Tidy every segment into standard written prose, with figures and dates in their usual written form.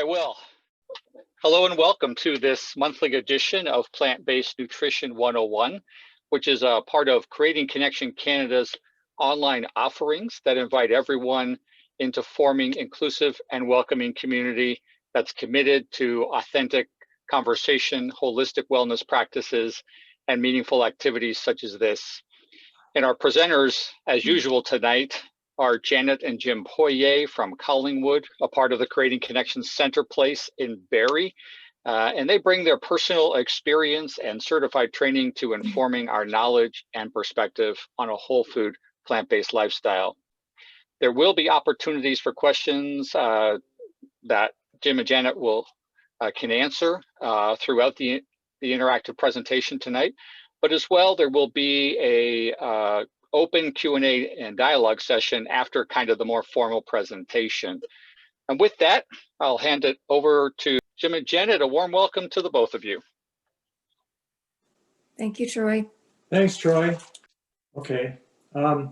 I will. Hello and welcome to this monthly edition of Plant Based Nutrition 101, which is a part of Creating Connection Canada's online offerings that invite everyone into forming inclusive and welcoming community that's committed to authentic conversation, holistic wellness practices, and meaningful activities such as this. And our presenters, as usual tonight, are Janet and Jim Poirier from Collingwood, a part of the Creating Connections Center Place in Barrie. And they bring their personal experience and certified training to informing our knowledge and perspective on a whole food, plant-based lifestyle. There will be opportunities for questions that Jim and Janet can answer throughout the interactive presentation tonight. But as well, there will be a open Q&A and dialogue session after kind of the more formal presentation. And with that, I'll hand it over to Jim and Janet. A warm welcome to the both of you. Thank you, Troy. Thanks, Troy. Okay. We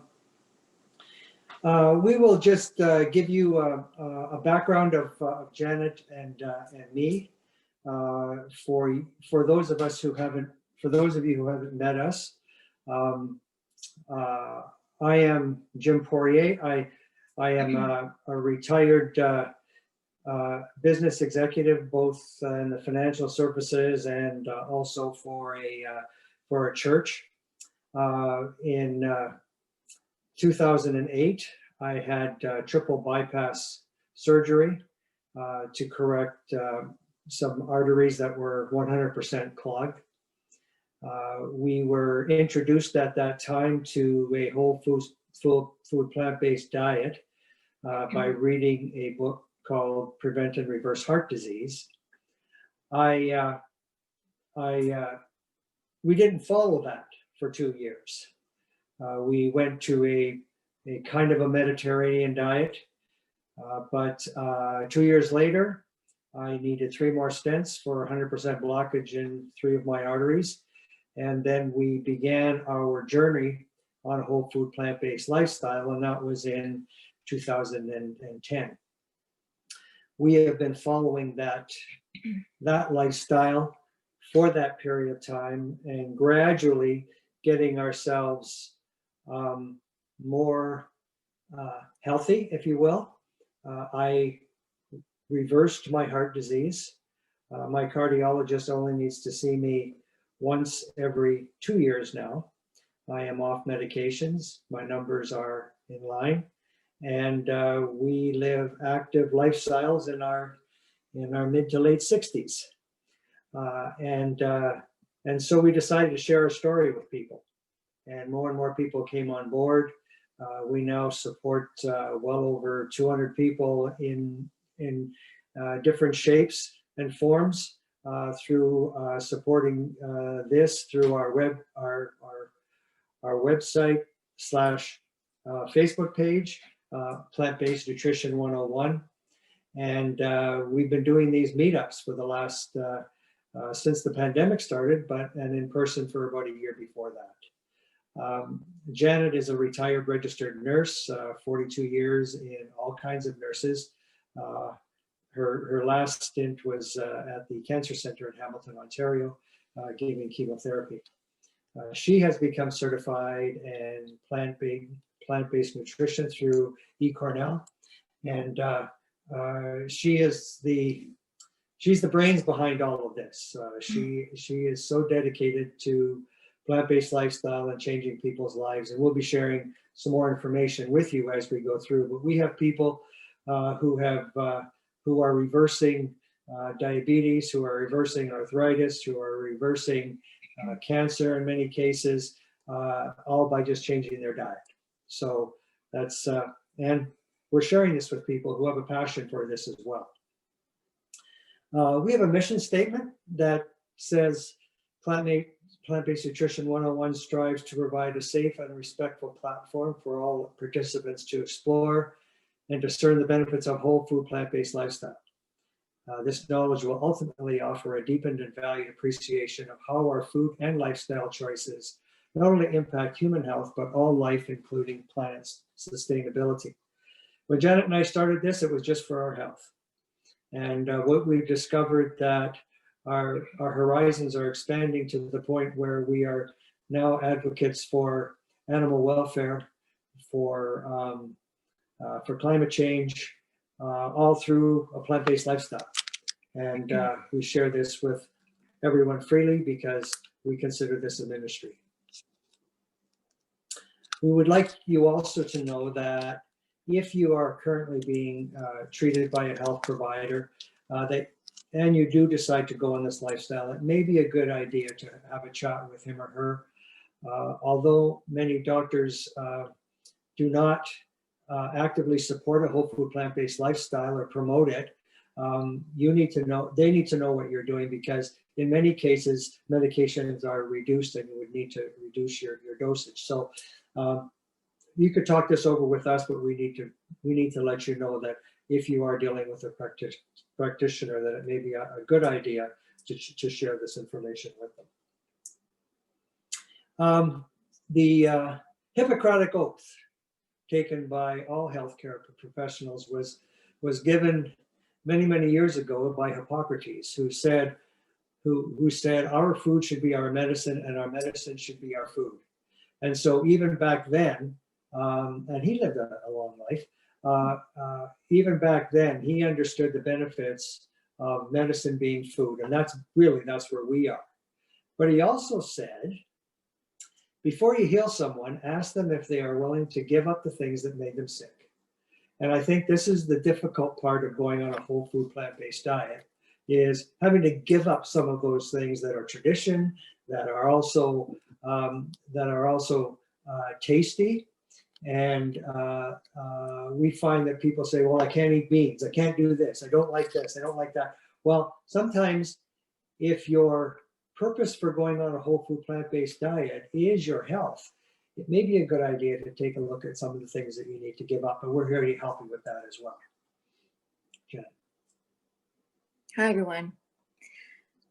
will just give you a background of Janet and me. For those of us who haven't, for those of you who haven't met us, I am Jim Poirier. I am a retired business executive, both in the financial services and also for a church. In 2008, I had triple bypass surgery to correct some arteries that were 100% clogged. We were introduced at that time to a whole food plant-based diet by reading a book called Prevent and Reverse Heart Disease. We didn't follow that for 2 years. We went to a kind of a Mediterranean diet, but 2 years later, I needed 3 more stents for 100% blockage in 3 of my arteries. And then we began our journey on a whole food plant-based lifestyle, and that was in 2010. We have been following that lifestyle for that period of time and gradually getting ourselves more healthy, if you will. I reversed my heart disease. My cardiologist only needs to see me once every 2 years now. I am off medications. My numbers are in line, and we live active lifestyles in our mid to late 60s. And so we decided to share our story with people, and more people came on board. We now support well over 200 people in different shapes and forms. Through supporting this through our website / Facebook page, Plant Based Nutrition 101, and we've been doing these meetups for the last since the pandemic started, and in person for about a year before that. Janet is a retired registered nurse, 42 years in all kinds of nurses. Her last stint was at the Cancer Center in Hamilton, Ontario, giving chemotherapy. She has become certified in plant-based nutrition through eCornell, and she's the brains behind all of this. She is so dedicated to plant-based lifestyle and changing people's lives, and we'll be sharing some more information with you as we go through. But we have people who are reversing diabetes, who are reversing arthritis, who are reversing cancer in many cases, all by just changing their diet. So that's, and we're sharing this with people who have a passion for this as well. We have a mission statement that says Plant-Based Nutrition 101 strives to provide a safe and respectful platform for all participants to explore and discern the benefits of whole food plant-based lifestyle. This knowledge will ultimately offer a deepened and valued appreciation of how our food and lifestyle choices not only impact human health, but all life, including planet's sustainability. When Janet and I started this, it was just for our health. And what we've discovered that our horizons are expanding to the point where we are now advocates for animal welfare, for climate change, all through a plant-based lifestyle. And we share this with everyone freely because we consider this a ministry. We would like you also to know that if you are currently being treated by a health provider, and you do decide to go on this lifestyle, it may be a good idea to have a chat with him or her. Although many doctors do not actively support a whole food plant-based lifestyle or promote it, you need to know, they need to know what you're doing, because in many cases, medications are reduced and you would need to reduce your dosage. So you could talk this over with us, but we need to let you know that if you are dealing with a practitioner, that it may be a good idea to share this information with them. The Hippocratic oath taken by all healthcare professionals was given many years ago by Hippocrates, who said our food should be our medicine and our medicine should be our food. And so even back then, and he lived a long life, even back then he understood the benefits of medicine being food, and that's where we are. But he also said, before you heal someone, ask them if they are willing to give up the things that made them sick. And I think this is the difficult part of going on a whole food plant-based diet, is having to give up some of those things that are tradition, that are also tasty. And we find that people say, well, I can't eat beans, I can't do this, I don't like this, I don't like that. Well, sometimes if your purpose for going on a whole food plant-based diet is your health, it may be a good idea to take a look at some of the things that you need to give up, and we're here to help you with that as well. Jen. Hi, everyone.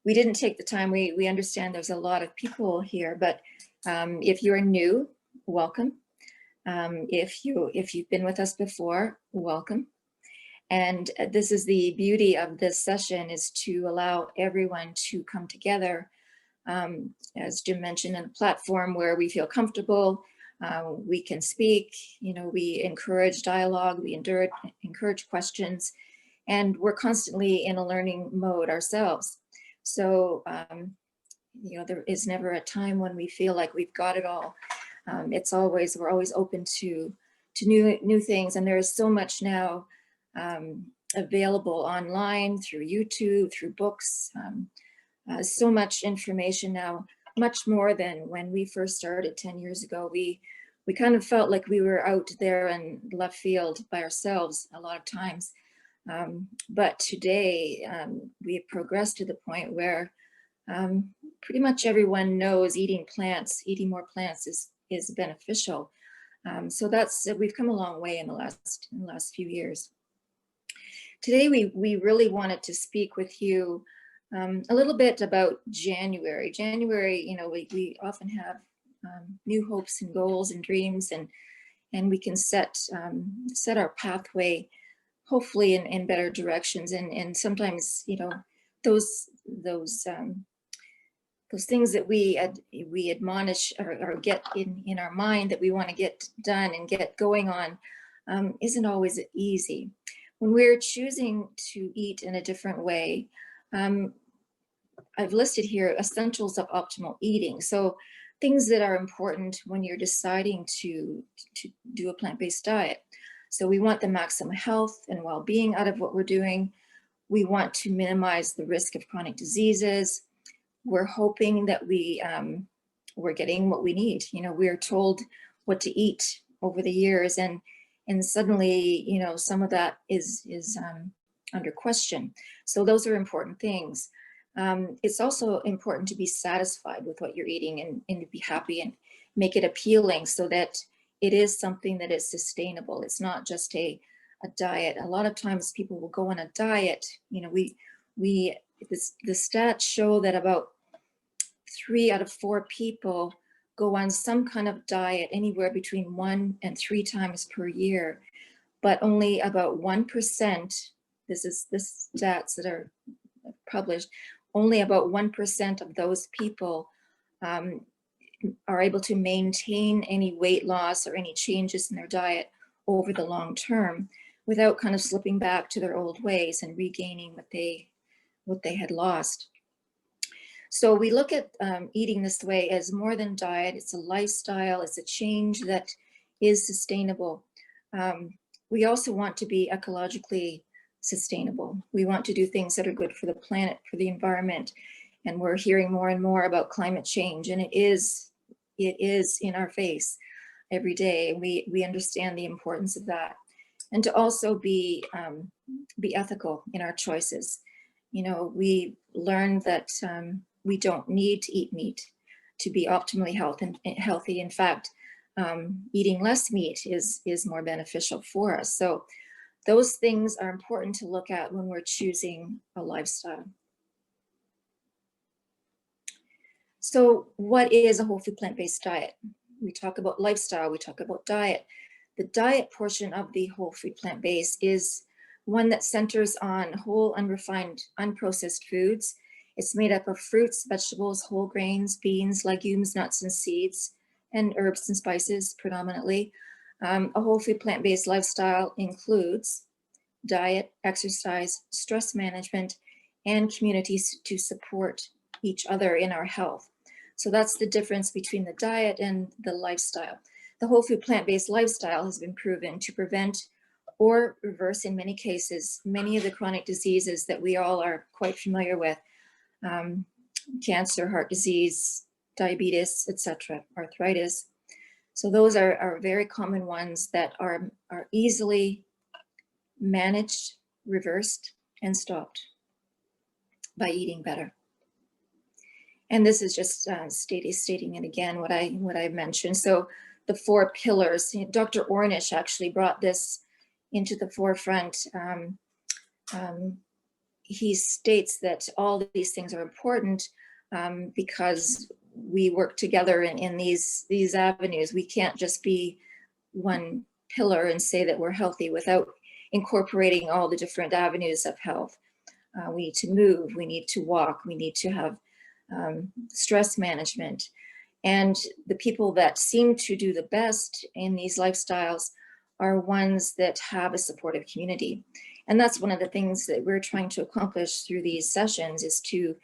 We didn't take the time. We understand there's a lot of people here, but if you're new, welcome. If you've been with us before, welcome. And this is the beauty of this session, is to allow everyone to come together, as Jim mentioned, in a platform where we feel comfortable, we can speak, we encourage dialogue, we encourage questions, and we're constantly in a learning mode ourselves. So, there is never a time when we feel like we've got it all. We're always open to new things, and there is so much now available online, through YouTube, through books, so much information now, much more than when we first started 10 years ago. We kind of felt like we were out there in left field by ourselves a lot of times. But today we have progressed to the point where pretty much everyone knows eating more plants is beneficial. So we've come a long way in the last few years. Today we really wanted to speak with you a little bit about January. January, we often have new hopes and goals and dreams, and we can set our pathway hopefully in better directions. And sometimes, those things that we admonish or get in our mind that we want to get done and get going on isn't always easy. When we're choosing to eat in a different way, I've listed here essentials of optimal eating. So things that are important when you're deciding to do a plant-based diet. So we want the maximum health and well-being out of what we're doing. We want to minimize the risk of chronic diseases. We're hoping that we're getting what we need. We are told what to eat over the years, and suddenly, some of that is under question. So those are important things. It's also important to be satisfied with what you're eating and to be happy and make it appealing, so that it is something that is sustainable. It's not just a diet. A lot of times people will go on a diet. The stats show that about 3 out of 4 people go on some kind of diet anywhere between 1 and 3 times per year, but only about 1%, this stats that are published, only about 1% of those people are able to maintain any weight loss or any changes in their diet over the long term without kind of slipping back to their old ways and regaining what they had lost. So we look at eating this way as more than diet. It's a lifestyle. It's a change that is sustainable. We also want to be ecologically sustainable. We want to do things that are good for the planet, for the environment. And we're hearing more and more about climate change, and it is in our face every day. We understand the importance of that, and to also be ethical in our choices. You know, we learned that we don't need to eat meat to be optimally healthy. In fact, eating less meat is more beneficial for us. So those things are important to look at when we're choosing a lifestyle. So what is a whole food plant-based diet? We talk about lifestyle, we talk about diet. The diet portion of the whole food plant-based is one that centers on whole, unrefined, unprocessed foods. It's made up of fruits, vegetables, whole grains, beans, legumes, nuts, and seeds, and herbs and spices predominantly. A whole food plant-based lifestyle includes diet, exercise, stress management, and communities to support each other in our health. So that's the difference between the diet and the lifestyle. The whole food plant-based lifestyle has been proven to prevent or reverse, in many cases, many of the chronic diseases that we all are quite familiar with. Cancer, heart disease, diabetes, etc., arthritis. So those are very common ones that are easily managed, reversed, and stopped by eating better. And this is just stating it again, what I mentioned. So the 4 pillars, Dr. Ornish actually brought this into the forefront. He states that all these things are important because we work together in these avenues. We can't just be one pillar and say that we're healthy without incorporating all the different avenues of health. We need to move, we need to walk, we need to have stress management. And the people that seem to do the best in these lifestyles are ones that have a supportive community. And that's one of the things that we're trying to accomplish through these sessions, is to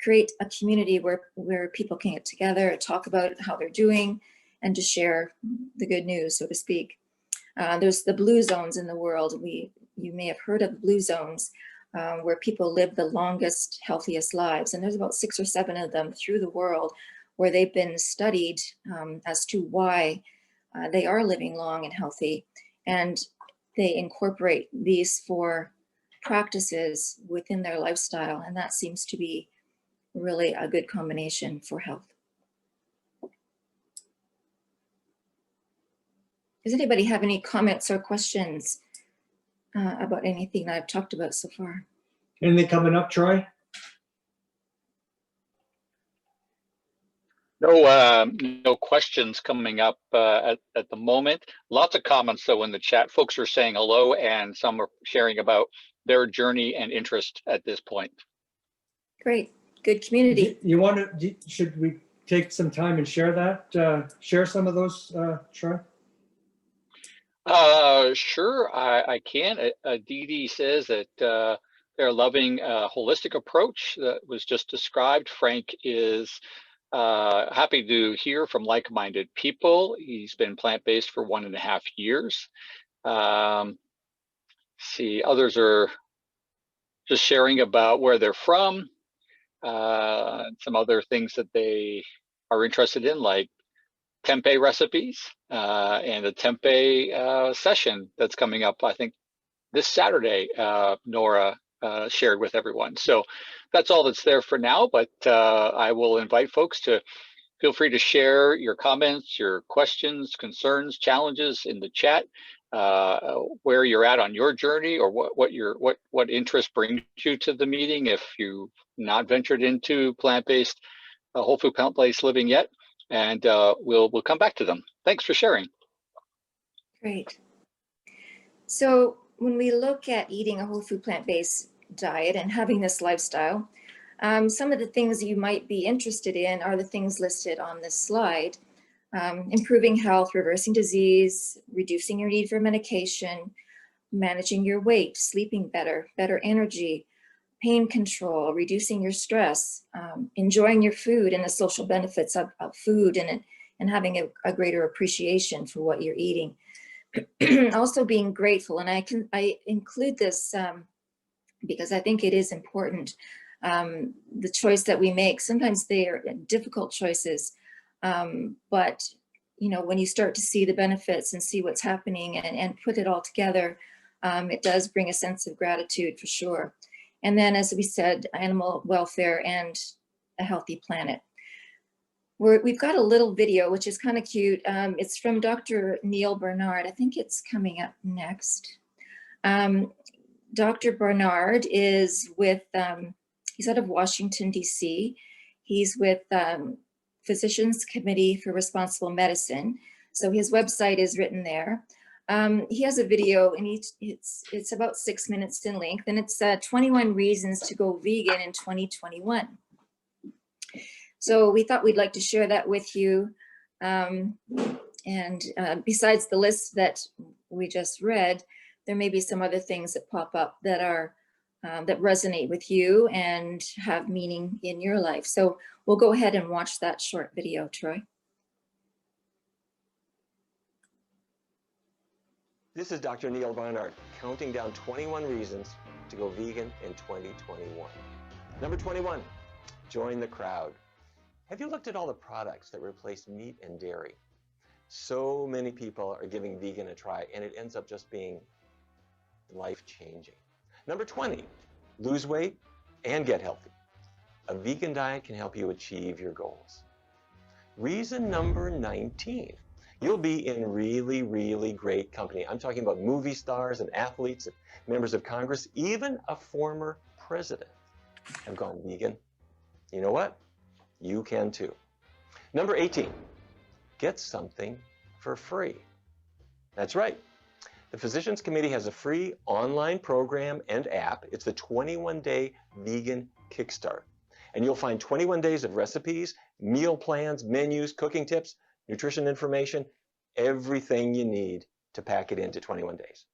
create a community where people can get together, talk about how they're doing, and to share the good news, so to speak. There's the blue zones in the world. You may have heard of blue zones, where people live the longest, healthiest lives. And there's about 6 or 7 of them through the world where they've been studied as to why they are living long and healthy. And they incorporate these 4 practices within their lifestyle. And that seems to be really a good combination for health. Does anybody have any comments or questions about anything that I've talked about so far? Anything coming up, Troy? No questions coming up at the moment. Lots of comments though in the chat. Folks are saying hello, and some are sharing about their journey and interest at this point. Great, good community. You want to? Should we take some time and share that? Share some of those, Troy? Sure, I can. Dee Dee says that they're loving a holistic approach that was just described. Frank is happy to hear from like-minded people. He's been plant-based for 1.5 years. See, others are just sharing about where they're from, some other things that they are interested in, like tempeh recipes and a tempeh session that's coming up, I think, this Saturday, Nora shared with everyone. So that's all that's there for now, but I will invite folks to feel free to share your comments, your questions, concerns, challenges in the chat, where you're at on your journey, or what interest brings you to the meeting if you've not ventured into plant-based, whole food plant-based living yet. And we'll come back to them. Thanks for sharing. Great. So when we look at eating a whole food plant-based diet and having this lifestyle, some of the things that you might be interested in are the things listed on this slide. Improving health, reversing disease, reducing your need for medication, managing your weight, sleeping better, better energy, pain control, reducing your stress, enjoying your food and the social benefits of food, and having a greater appreciation for what you're eating. Also being grateful, and I include this because I think it is important. The choice that we make, sometimes they are difficult choices, but when you start to see the benefits and see what's happening and put it all together, it does bring a sense of gratitude for sure. And then, as we said, animal welfare and a healthy planet. We've got a little video, which is kind of cute. It's from Dr. Neil Barnard. I think it's coming up next. Dr. Barnard is with, he's out of Washington, D.C. He's with Physicians Committee for Responsible Medicine. So his website is written there. He has a video, and it's about 6 minutes in length, and it's 21 reasons to go vegan in 2021. So we thought we'd like to share that with you. And besides the list that we just read, there may be some other things that pop up that are that resonate with you and have meaning in your life. So we'll go ahead and watch that short video, Troy. This is Dr. Neil Barnard, counting down 21 reasons to go vegan in 2021. Number 21, join the crowd. Have you looked at all the products that replace meat and dairy? So many people are giving vegan a try, and it ends up just being life-changing. Number 20, lose weight and get healthy. A vegan diet can help you achieve your goals. Reason number 19, you'll be in really, really great company. I'm talking about movie stars and athletes and members of Congress, even a former president have gone vegan. You know what? You can too. Number 18, get something for free. That's right. The Physicians Committee has a free online program and app. It's the 21-day vegan Kickstart. And you'll find 21 days of recipes, meal plans, menus, cooking tips, nutrition information, everything you need to pack it into 21 days.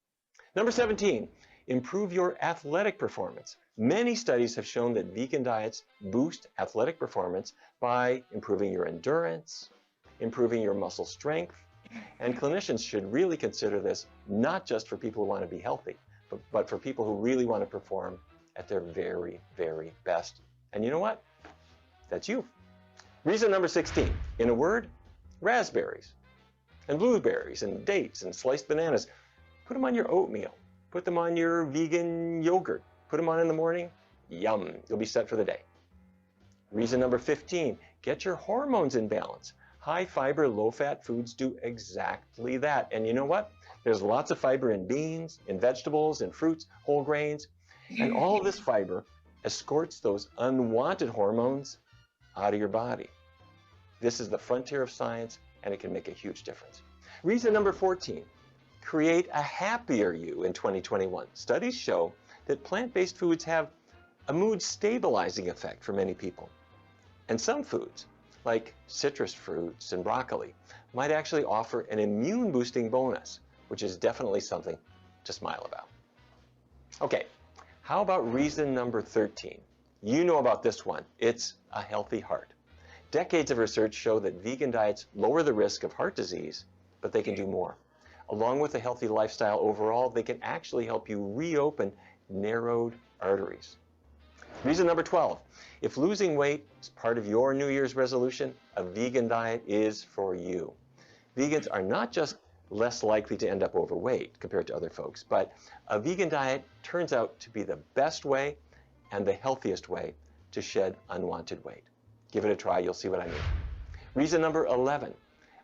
Number 17, improve your athletic performance. Many studies have shown that vegan diets boost athletic performance by improving your endurance, improving your muscle strength, and clinicians should really consider this not just for people who want to be healthy, but for people who really want to perform at their very, very best. And you know what? That's you. Reason number 16, in a word, raspberries and blueberries and dates and sliced bananas. Put them on your oatmeal. Put them on your vegan yogurt. Put them on in the morning. Yum, you'll be set for the day. Reason number 15, get your hormones in balance. High fiber, low fat foods do exactly that. And you know what? There's lots of fiber in beans, in vegetables, in fruits, whole grains. And all of this fiber escorts those unwanted hormones out of your body. This is the frontier of science, and it can make a huge difference. Reason number 14, create a happier you in 2021. Studies show that plant-based foods have a mood stabilizing effect for many people. And some foods, like citrus fruits and broccoli, might actually offer an immune boosting bonus, which is definitely something to smile about. Okay, how about reason number 13? You know about this one. It's a healthy heart. Decades of research show that vegan diets lower the risk of heart disease, but they can do more. Along with a healthy lifestyle overall, they can actually help you reopen narrowed arteries. Reason number 12, if losing weight is part of your New Year's resolution, a vegan diet is for you. Vegans are not just less likely to end up overweight compared to other folks, but a vegan diet turns out to be the best way and the healthiest way to shed unwanted weight. Give it a try, you'll see what I mean. Reason number 11,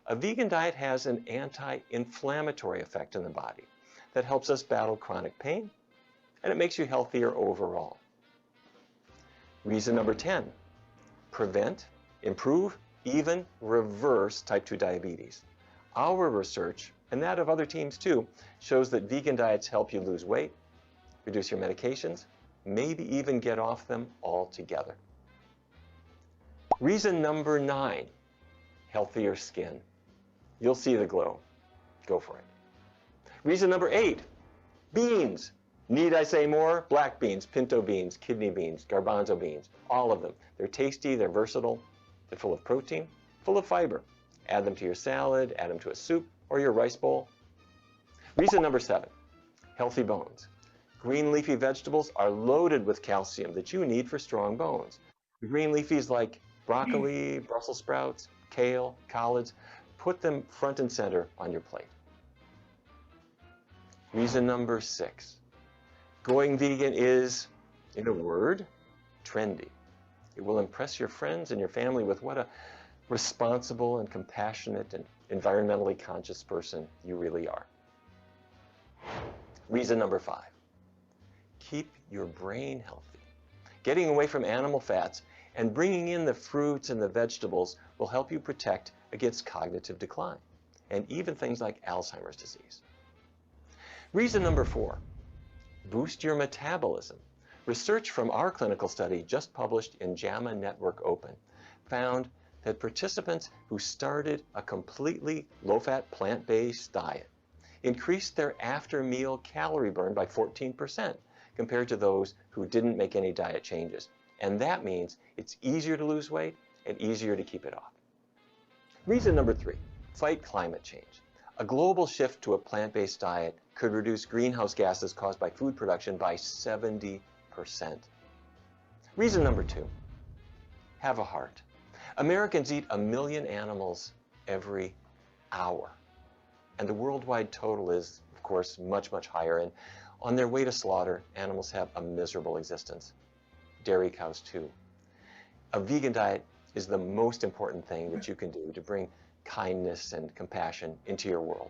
a vegan diet has an anti-inflammatory effect in the body that helps us battle chronic pain, and it makes you healthier overall. Reason number 10, prevent, improve, even reverse type 2 diabetes. Our research, and that of other teams too, shows that vegan diets help you lose weight, reduce your medications, maybe even get off them altogether. Reason number 9, healthier skin. You'll see the glow. Go for it. Reason number 8, beans. Need I say more? Black beans, pinto beans, kidney beans, garbanzo beans, all of them. They're tasty, they're versatile, they're full of protein, full of fiber. Add them to your salad, add them to a soup or your rice bowl. Reason number 7, healthy bones. Green leafy vegetables are loaded with calcium that you need for strong bones. The green leafies like broccoli, Brussels sprouts, kale, collards, put them front and center on your plate. Reason number 6, going vegan is, in a word, trendy. It will impress your friends and your family with what a responsible and compassionate and environmentally conscious person you really are. Reason number 5, keep your brain healthy. Getting away from animal fats and bringing in the fruits and the vegetables will help you protect against cognitive decline and even things like Alzheimer's disease. Reason number 4, boost your metabolism. Research from our clinical study just published in JAMA Network Open found that participants who started a completely low-fat plant-based diet increased their after-meal calorie burn by 14% compared to those who didn't make any diet changes. And that means it's easier to lose weight and easier to keep it off. Reason number 3, fight climate change. A global shift to a plant-based diet could reduce greenhouse gases caused by food production by 70%. Reason number 2, have a heart. Americans eat 1 million animals every hour. And the worldwide total is, of course, much, much higher. And on their way to slaughter, animals have a miserable existence. Dairy cows too. A vegan diet is the most important thing that you can do to bring kindness and compassion into your world.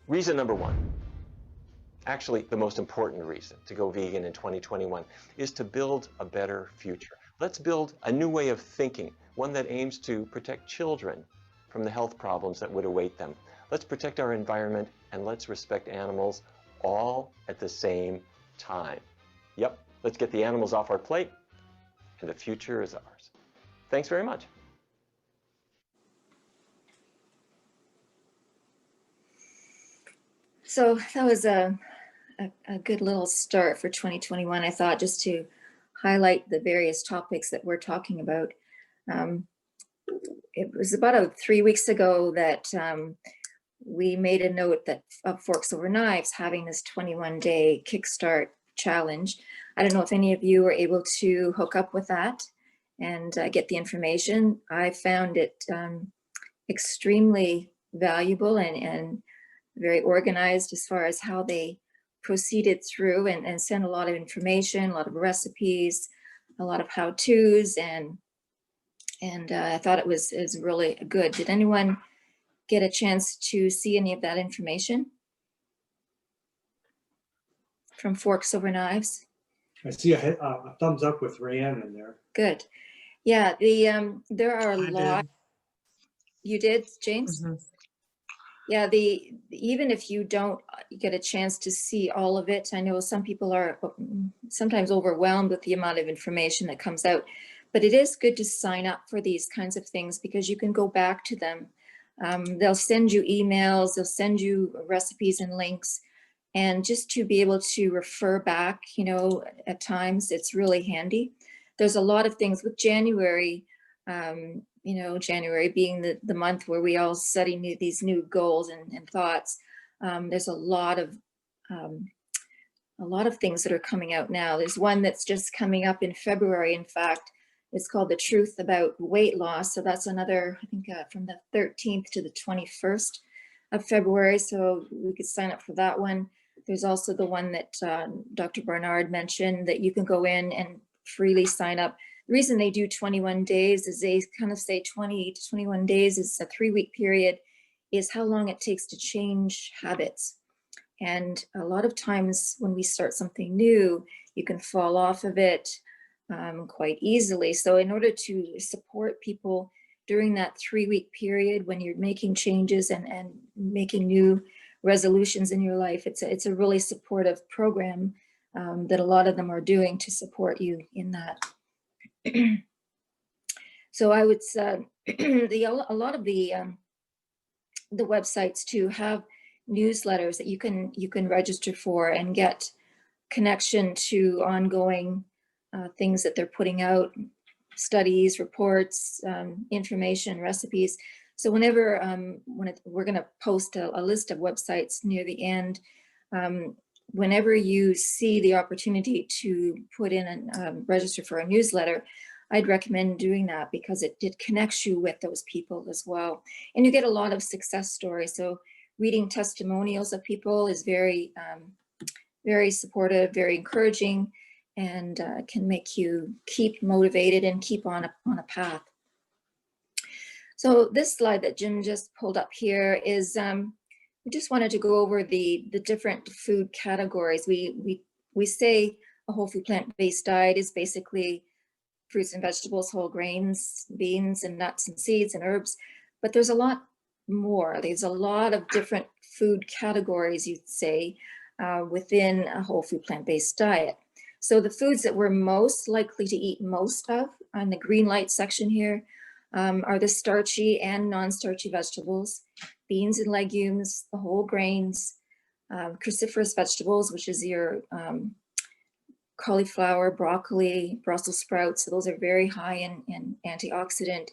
Reason number 1, actually the most important reason to go vegan in 2021, is to build a better future. Let's build a new way of thinking, one that aims to protect children from the health problems that would await them. Let's protect our environment and let's respect animals all at the same time. Yep, let's get the animals off our plate and the future is ours. Thanks very much. So that was a good little start for 2021, I thought, just to highlight the various topics that we're talking about. It was about 3 weeks ago that we made a note that of Forks Over Knives having this 21-day Kickstart challenge. I don't know if any of you were able to hook up with that and get the information. I found it extremely valuable and very organized as far as how they proceeded through and sent a lot of information, a lot of recipes, a lot of how-tos, and I thought it was really good. Did anyone get a chance to see any of that information from Forks Over Knives? I see a thumbs up with Rayanne in there. Good. Yeah, there are a lot. Did. You did, James? Mm-hmm. Yeah, even if you don't get a chance to see all of it, I know some people are sometimes overwhelmed with the amount of information that comes out, but it is good to sign up for these kinds of things because you can go back to them. They'll send you emails, they'll send you recipes and links, and just to be able to refer back, you know, at times it's really handy. There's a lot of things with January, you know, January being the month where we all study these new goals and thoughts. There's a lot of things that are coming out now. There's one that's just coming up in February. In fact, it's called The Truth About Weight Loss. So that's another, I think, from the 13th to the 21st of February. So we could sign up for that one. There's also the one that Dr. Barnard mentioned that you can go in and freely sign up. The reason they do 21 days is they kind of say 20 to 21 days is a 3-week period, is how long it takes to change habits. And a lot of times when we start something new, you can fall off of it quite easily. So in order to support people during that 3-week period when you're making changes and making new resolutions in your life. It's a really supportive program that a lot of them are doing to support you in that. So I would say a lot of the websites too have newsletters that you can register for and get connection to ongoing things that they're putting out, studies, reports, information, recipes. So whenever we're going to post a list of websites near the end, whenever you see the opportunity to put in and register for a newsletter, I'd recommend doing that because it connects you with those people as well. And you get a lot of success stories. So reading testimonials of people is very, very supportive, very encouraging, and can make you keep motivated and keep on a path. So this slide that Jim just pulled up here is, we just wanted to go over the different food categories. We say a whole food plant-based diet is basically fruits and vegetables, whole grains, beans and nuts and seeds and herbs, but there's a lot more. There's a lot of different food categories, you'd say, within a whole food plant-based diet. So the foods that we're most likely to eat most of on the green light section here are the starchy and non-starchy vegetables, beans and legumes, the whole grains, cruciferous vegetables, which is your cauliflower, broccoli, Brussels sprouts. So those are very high in antioxidant.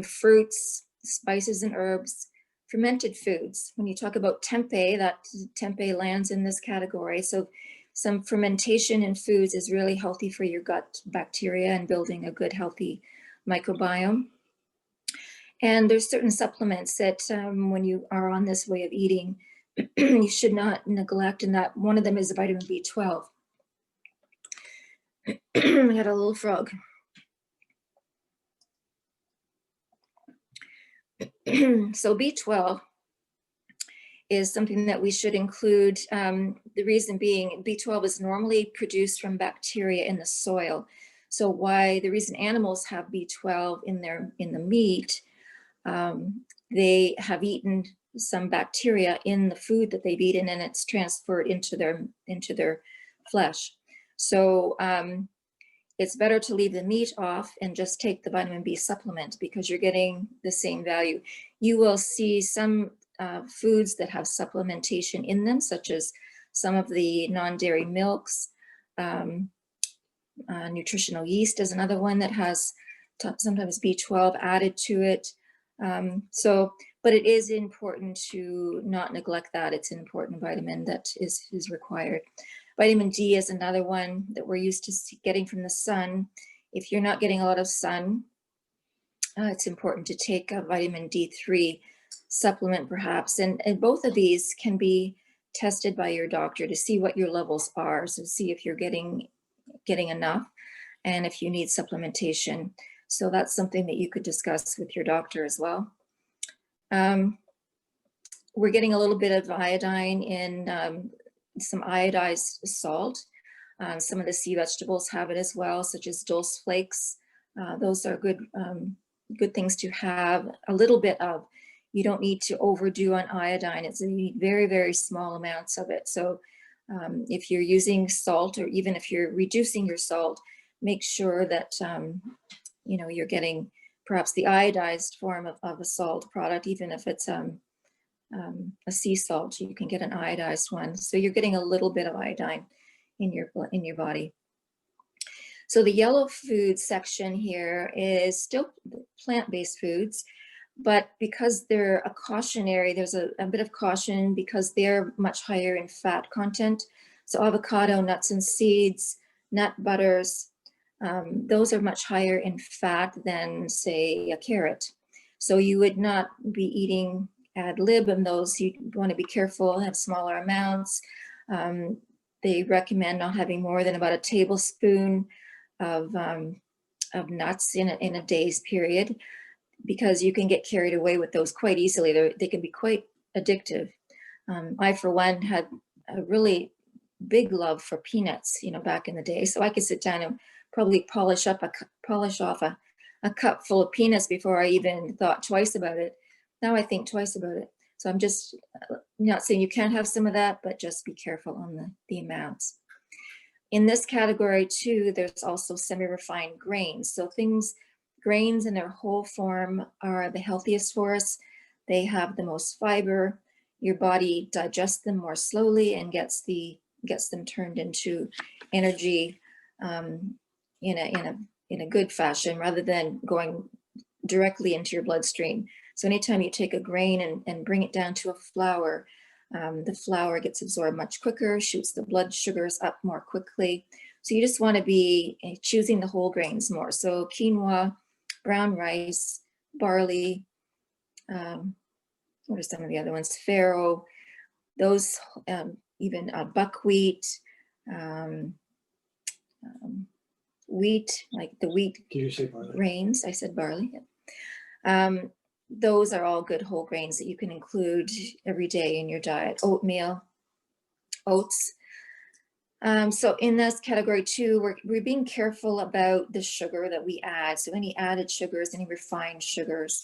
Fruits, spices and herbs, fermented foods. When you talk about tempeh, that tempeh lands in this category. So some fermentation in foods is really healthy for your gut bacteria and building a good, healthy microbiome. And there's certain supplements that when you are on this way of eating, you should not neglect, and that one of them is vitamin B12. I had a little frog. So B12 is something that we should include. The reason being, B12 is normally produced from bacteria in the soil. So the reason animals have B12 in the meat, they have eaten some bacteria in the food that they've eaten, and it's transferred into their flesh. So it's better to leave the meat off and just take the vitamin B supplement because you're getting the same value. You will see some foods that have supplementation in them, such as some of the non-dairy milks. Nutritional yeast is another one that has sometimes B12 added to it. But it is important to not neglect that. It's an important vitamin that is required. Vitamin D is another one that we're used to getting from the sun. If you're not getting a lot of sun, it's important to take a vitamin D3 supplement perhaps. And both of these can be tested by your doctor to see what your levels are. So see if you're getting enough and if you need supplementation. So that's something that you could discuss with your doctor as well. We're getting a little bit of iodine in some iodized salt. Some of the sea vegetables have it as well, such as dulse flakes. Those are good things to have a little bit of. You don't need to overdo on iodine. You need very, very small amounts of it. So if you're using salt, or even if you're reducing your salt, make sure that you're getting perhaps the iodized form of a salt product, even if it's a sea salt, you can get an iodized one. So you're getting a little bit of iodine in your body. So the yellow food section here is still plant-based foods, but because they're a cautionary, there's a bit of caution because they're much higher in fat content. So avocado, nuts and seeds, nut butters, those are much higher in fat than, say, a carrot. So you would not be eating ad lib in those. You want to be careful, have smaller amounts. They recommend not having more than about a tablespoon of nuts in a day's period, because you can get carried away with those quite easily. They can be quite addictive. I, for one, had a really big love for peanuts, back in the day. So I could sit down and probably polish off a a cup full of peanuts before I even thought twice about it. Now I think twice about it. So I'm just not saying you can't have some of that, but just be careful on the amounts. In this category too, there's also semi-refined grains. So grains in their whole form are the healthiest for us. They have the most fiber. Your body digests them more slowly and gets them turned into energy in a good fashion, rather than going directly into your bloodstream. So anytime you take a grain and bring it down to a flour, the flour gets absorbed much quicker, shoots the blood sugars up more quickly. So you just want to be choosing the whole grains more. So quinoa, brown rice, barley, what are some of the other ones? Farro, those, even buckwheat, wheat, like the wheat. Did you say barley? Grains, I said barley. Those are all good whole grains that you can include every day in your diet. Oatmeal, oats. So in this category too, we're being careful about the sugar that we add. So any added sugars, any refined sugars,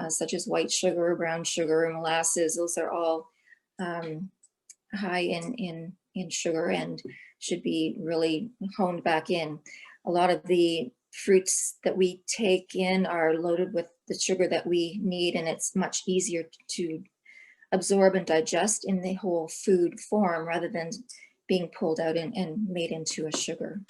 such as white sugar, brown sugar, molasses, those are all high in sugar and should be really honed back in. A lot of the fruits that we take in are loaded with the sugar that we need, and it's much easier to absorb and digest in the whole food form rather than being pulled out and made into a sugar.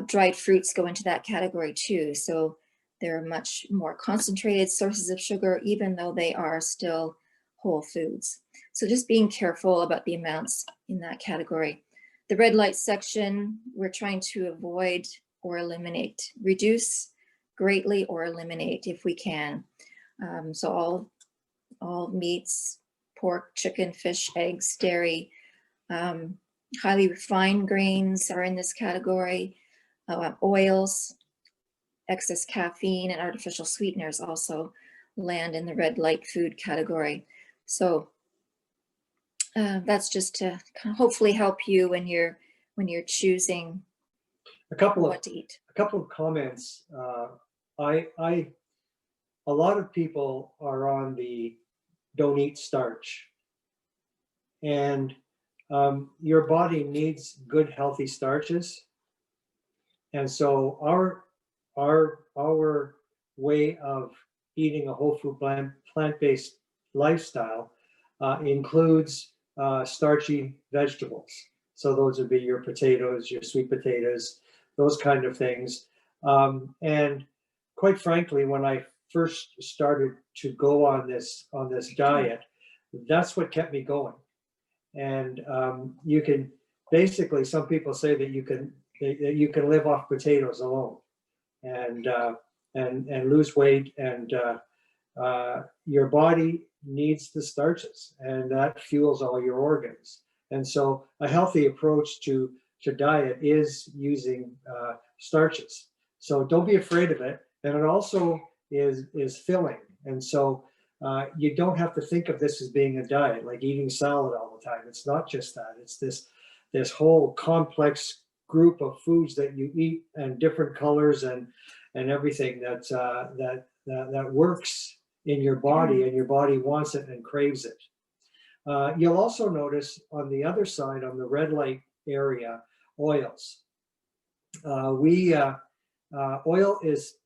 Dried fruits go into that category too. So they're much more concentrated sources of sugar, even though they are still whole foods. So just being careful about the amounts in that category. The red light section, we're trying to avoid or eliminate, reduce greatly or eliminate if we can. So all meats, pork, chicken, fish, eggs, dairy, highly refined grains are in this category. Oils, excess caffeine, and artificial sweeteners also land in the red light food category. So that's just to hopefully help you when you're choosing what to eat. A couple of comments. A lot of people are on the don't eat starch, and your body needs good healthy starches, and so our way of eating a whole food plant-based lifestyle includes starchy vegetables. So those would be your potatoes, your sweet potatoes, those kind of things. And quite frankly, when I first started to go on this diet, that's what kept me going. And you can basically, some people say that you can live off potatoes alone and lose weight, and your body needs the starches, and that fuels all your organs. And so a healthy approach to diet is using starches. So don't be afraid of it. And it also is filling. And so you don't have to think of this as being a diet, like eating salad all the time. It's not just that. It's this whole complex group of foods that you eat, and different colors and everything that works in your body, and your body wants it and craves it. You'll also notice on the other side, on the red light area, oils. Oil is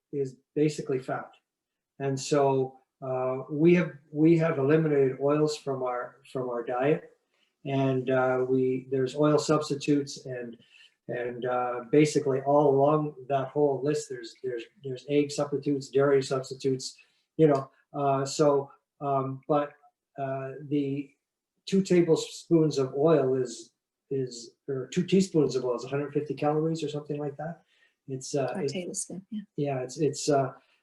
basically fat, and so we have eliminated oils from our diet, and there's oil substitutes, and basically all along that whole list there's egg substitutes, dairy substitutes, but the 2 tablespoons of oil or 2 teaspoons of oil is 150 calories or something like that. It's a tablespoon. Yeah,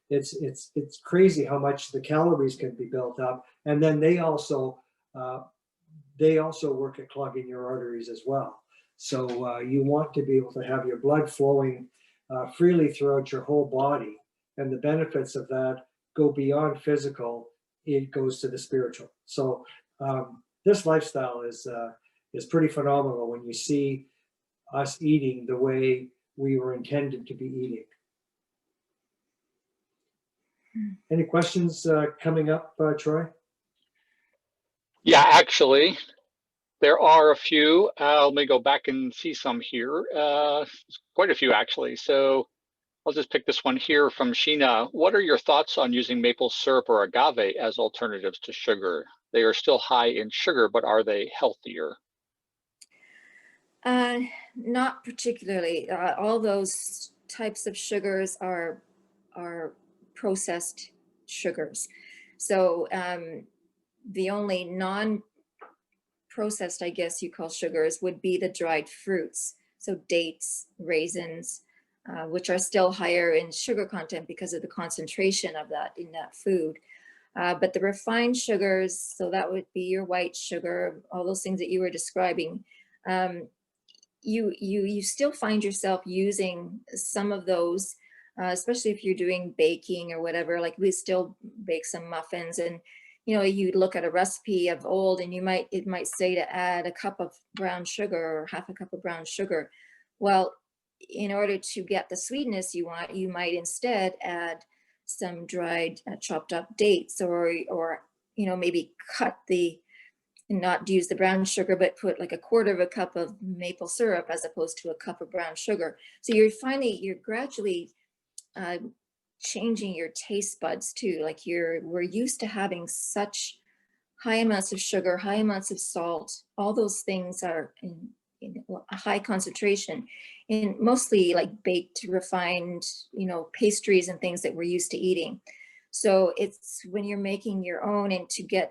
it's crazy how much the calories can be built up, and then they also work at clogging your arteries as well. So you want to be able to have your blood flowing freely throughout your whole body, and the benefits of that go beyond physical. It goes to the spiritual. So this lifestyle is pretty phenomenal when you see us eating the way we were intended to be eating. Any questions coming up, Troy? Yeah, actually, there are a few. Let me go back and see some here. Quite a few, actually. So I'll just pick this one here from Sheena. What are your thoughts on using maple syrup or agave as alternatives to sugar? They are still high in sugar, but are they healthier? Not particularly. All those types of sugars are processed sugars. So the only non-processed, I guess you call sugars, would be the dried fruits. So dates, raisins, which are still higher in sugar content because of the concentration of that in that food. But the refined sugars, so that would be your white sugar, all those things that you were describing, you still find yourself using some of those, especially if you're doing baking or whatever. Like we still bake some muffins, and you look at a recipe of old, and it might say to add a cup of brown sugar or half a cup of brown sugar. Well, in order to get the sweetness you want, you might instead add some dried chopped up dates, or maybe and not use the brown sugar, but put like a quarter of a cup of maple syrup as opposed to a cup of brown sugar. So you're gradually changing your taste buds too. Like we're used to having such high amounts of sugar, high amounts of salt. All those things are in a high concentration in mostly like baked, refined, pastries and things that we're used to eating. So it's when you're making your own, and to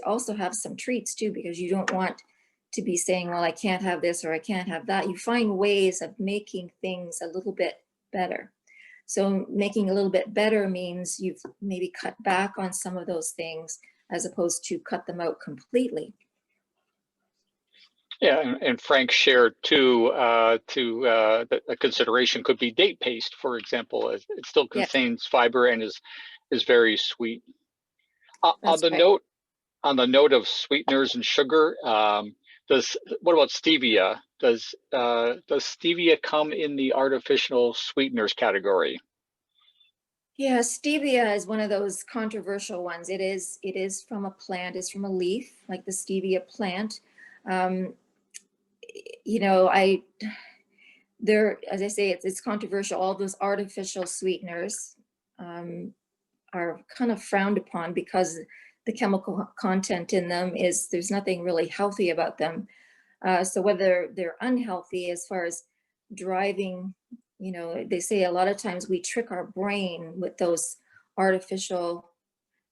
also have some treats too, because you don't want to be saying, well, I can't have this or I can't have that. You find ways of making things a little bit better. So making a little bit better means you've maybe cut back on some of those things as opposed to cut them out completely. Yeah, and Frank shared too, that a consideration could be date paste, for example, as it still contains fiber and is very sweet. On the note of sweeteners and sugar, what about stevia? Does stevia come in the artificial sweeteners category? Yeah, stevia is one of those controversial ones. It is from a plant, it's from a leaf, like the stevia plant. As I say, it's controversial. All those artificial sweeteners are kind of frowned upon because the chemical content in them there's nothing really healthy about them. So whether they're unhealthy as far as driving, they say a lot of times we trick our brain with those artificial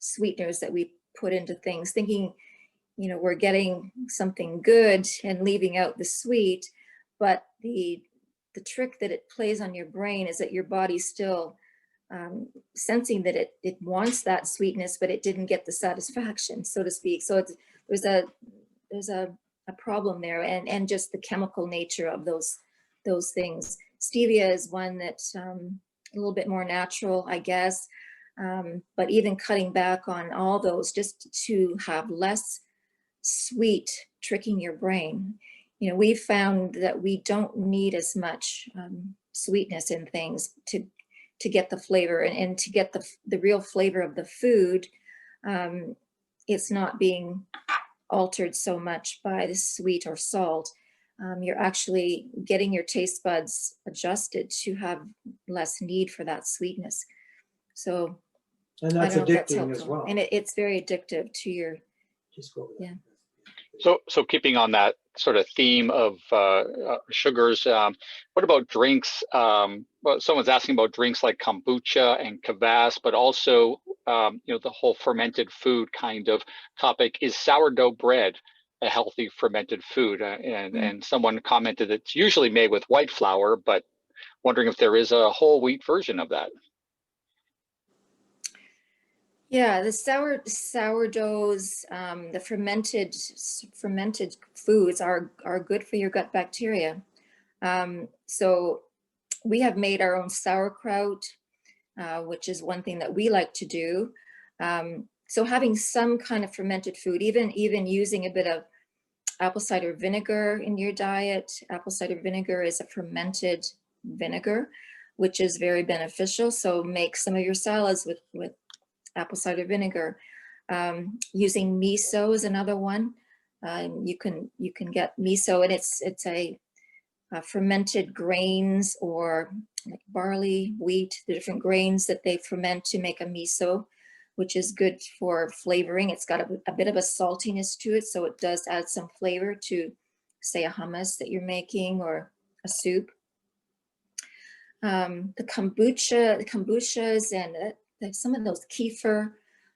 sweeteners that we put into things, thinking, we're getting something good and leaving out the sweet. But the trick that it plays on your brain is that your body's still sensing that it wants that sweetness, but it didn't get the satisfaction, so to speak. So there's a problem there, and just the chemical nature of those things. Stevia is one that's a little bit more natural, I guess. But even cutting back on all those just to have less sweet tricking your brain. We've found that we don't need as much sweetness in things to get the flavor and to get the real flavor of the food. It's not being altered so much by the sweet or salt. You're actually getting your taste buds adjusted to have less need for that sweetness. So, and that's addicting as well. And it's very addictive to your. Just go over that. Yeah. So keeping on that sort of theme of sugars, what about drinks? Well, someone's asking about drinks like kombucha and kvass, but also the whole fermented food kind of topic. Is sourdough bread a healthy fermented food? And someone commented it's usually made with white flour, but wondering if there is a whole wheat version of that. Yeah, the sourdoughs, the fermented foods are good for your gut bacteria. So we have made our own sauerkraut, which is one thing that we like to do. So having some kind of fermented food, even using a bit of apple cider vinegar in your diet. Apple cider vinegar is a fermented vinegar. which is very beneficial. So make some of your salads with apple cider vinegar. Using miso is another one. You can get miso, and it's a fermented grains, or like barley, wheat, the different grains that they ferment to make a miso, which is good for flavoring. It's got a bit of a saltiness to it, so it does add some flavor to, say, a hummus that you're making or a soup. The kombuchas and some of those kefir,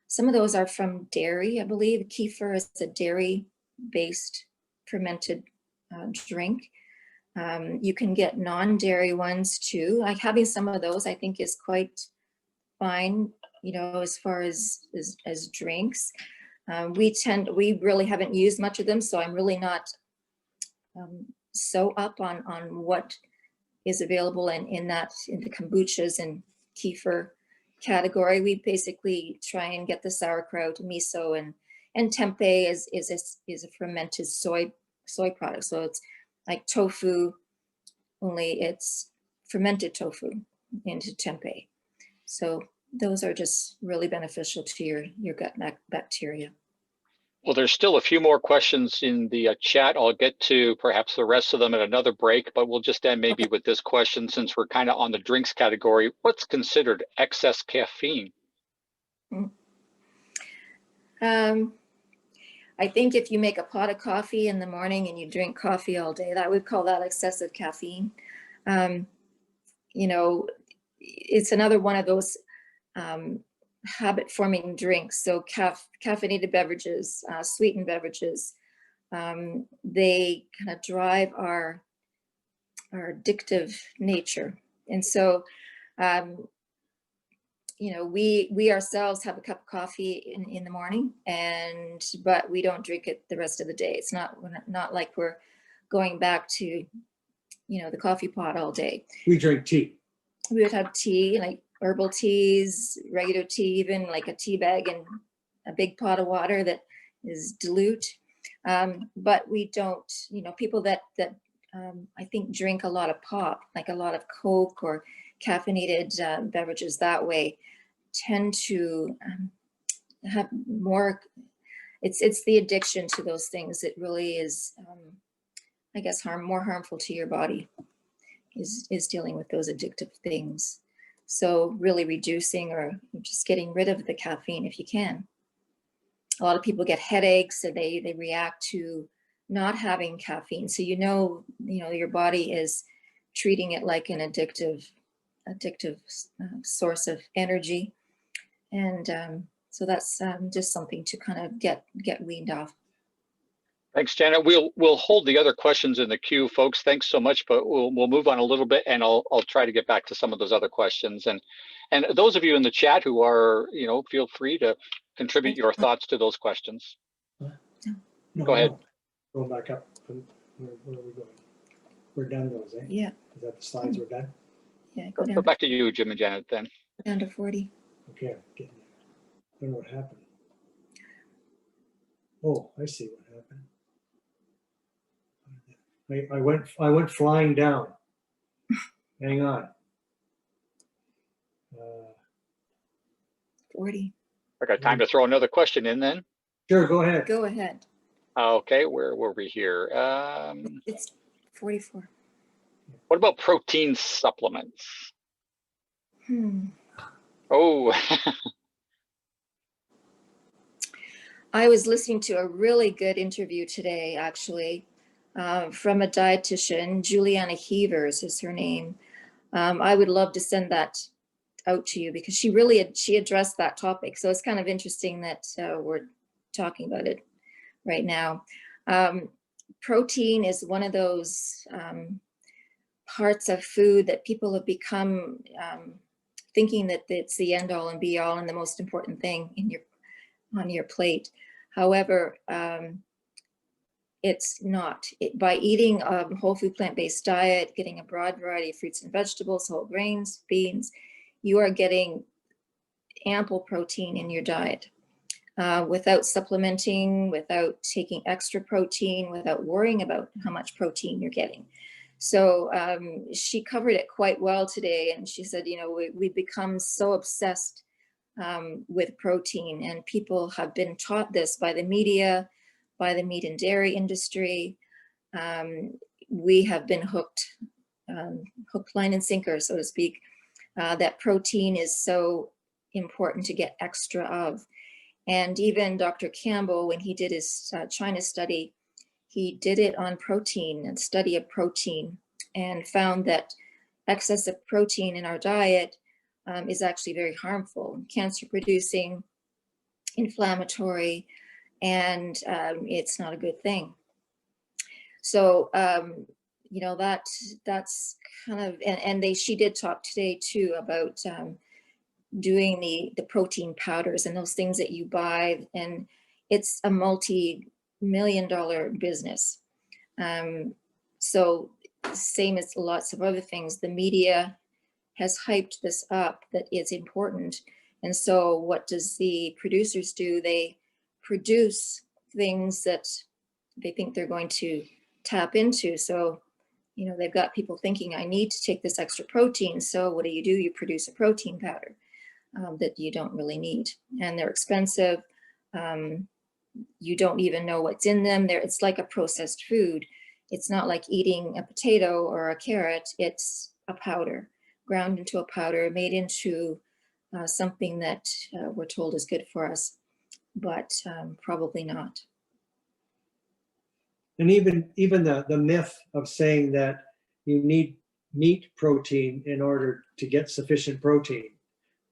some of those are from dairy, I believe. Kefir is a dairy-based fermented drink. You can get non-dairy ones too. Like having some of those, I think, is quite fine, as far as drinks. We really haven't used much of them, so I'm really not so up on what is available in the kombuchas and kefir category. We basically try and get the sauerkraut, miso, and tempeh is a fermented soy product. So it's like tofu, only it's fermented tofu into tempeh. So those are just really beneficial to your gut bacteria. Well, there's still a few more questions in the chat. I'll get to perhaps the rest of them at another break, but we'll just end maybe with this question, since we're kind of on the drinks category. What's considered excess caffeine? I think if you make a pot of coffee in the morning and you drink coffee all day, that would call that excessive caffeine. It's another one of those habit-forming drinks. So caffeinated beverages, sweetened beverages, they kind of drive our addictive nature. And so, we ourselves have a cup of coffee in the morning, but we don't drink it the rest of the day. It's not like we're going back to, the coffee pot all day. We drink tea. We would have tea, like herbal teas, regular tea, even like a tea bag and a big pot of water that is dilute. But we don't, people that I think drink a lot of pop, like a lot of Coke or caffeinated beverages that way, tend to have more, it's the addiction to those things that really is, I guess, more harmful to your body, is dealing with those addictive things. So really reducing or just getting rid of the caffeine if you can. A lot of people get headaches, and they react to not having caffeine. So your body is treating it like an addictive source of energy, and so that's just something to kind of get weaned off. Thanks, Janet. We'll hold the other questions in the queue, folks. Thanks so much, but we'll move on a little bit, and I'll try to get back to some of those other questions. And those of you in the chat who are, feel free to contribute your thoughts to those questions. No, Go ahead. No. Going back up. Where are we going? We're done those, eh? Yeah. Is that the slides we're done? Yeah, go Go back to you, Jim and Janet, then. down to 40. Okay, I'm getting there. I don't know what happened. Oh, I see what happened. I went flying down. Hang on. 40. I got time to throw another question in then. Sure, go ahead. Go ahead. Okay, where were we here? It's 44. What about protein supplements? Hmm. Oh, I was listening to a really good interview today, actually, from a dietitian. Juliana Heavers is her name. I would love to send that out to you, because she addressed that topic. So it's kind of interesting that we're talking about it right now. Protein is one of those parts of food that people have become thinking that it's the end all and be all and the most important thing on your plate. However, it's not. By eating a whole food plant-based diet, getting a broad variety of fruits and vegetables, whole grains, beans, you are getting ample protein in your diet without supplementing, without taking extra protein, without worrying about how much protein you're getting. So she covered it quite well today. And she said, you know, we've become so obsessed with protein, and people have been taught this by the media, by the meat and dairy industry. We have been hooked, hook, line, and sinker, so to speak, that protein is so important to get extra of. And even Dr. Campbell, when he did his China study, he did it on protein and study of protein, and found that excess of protein in our diet is actually very harmful, cancer producing, inflammatory, and it's not a good thing. So, you know, that's kind of, and she did talk today too about doing the protein powders and those things that you buy, and it's a multi-million-dollar business. So same as lots of other things, the media has hyped this up that it's important. And so what does the producers do? They produce things that they think they're going to tap into. So, you know, they've got people thinking, I need to take this extra protein. So what do? You produce a protein powder that you don't really need. And they're expensive. You don't even know what's in them. It's like a processed food. It's not like eating a potato or a carrot. It's a powder, ground into a powder, made into something that we're told is good for us, but probably not. And even the myth of saying that you need meat protein in order to get sufficient protein,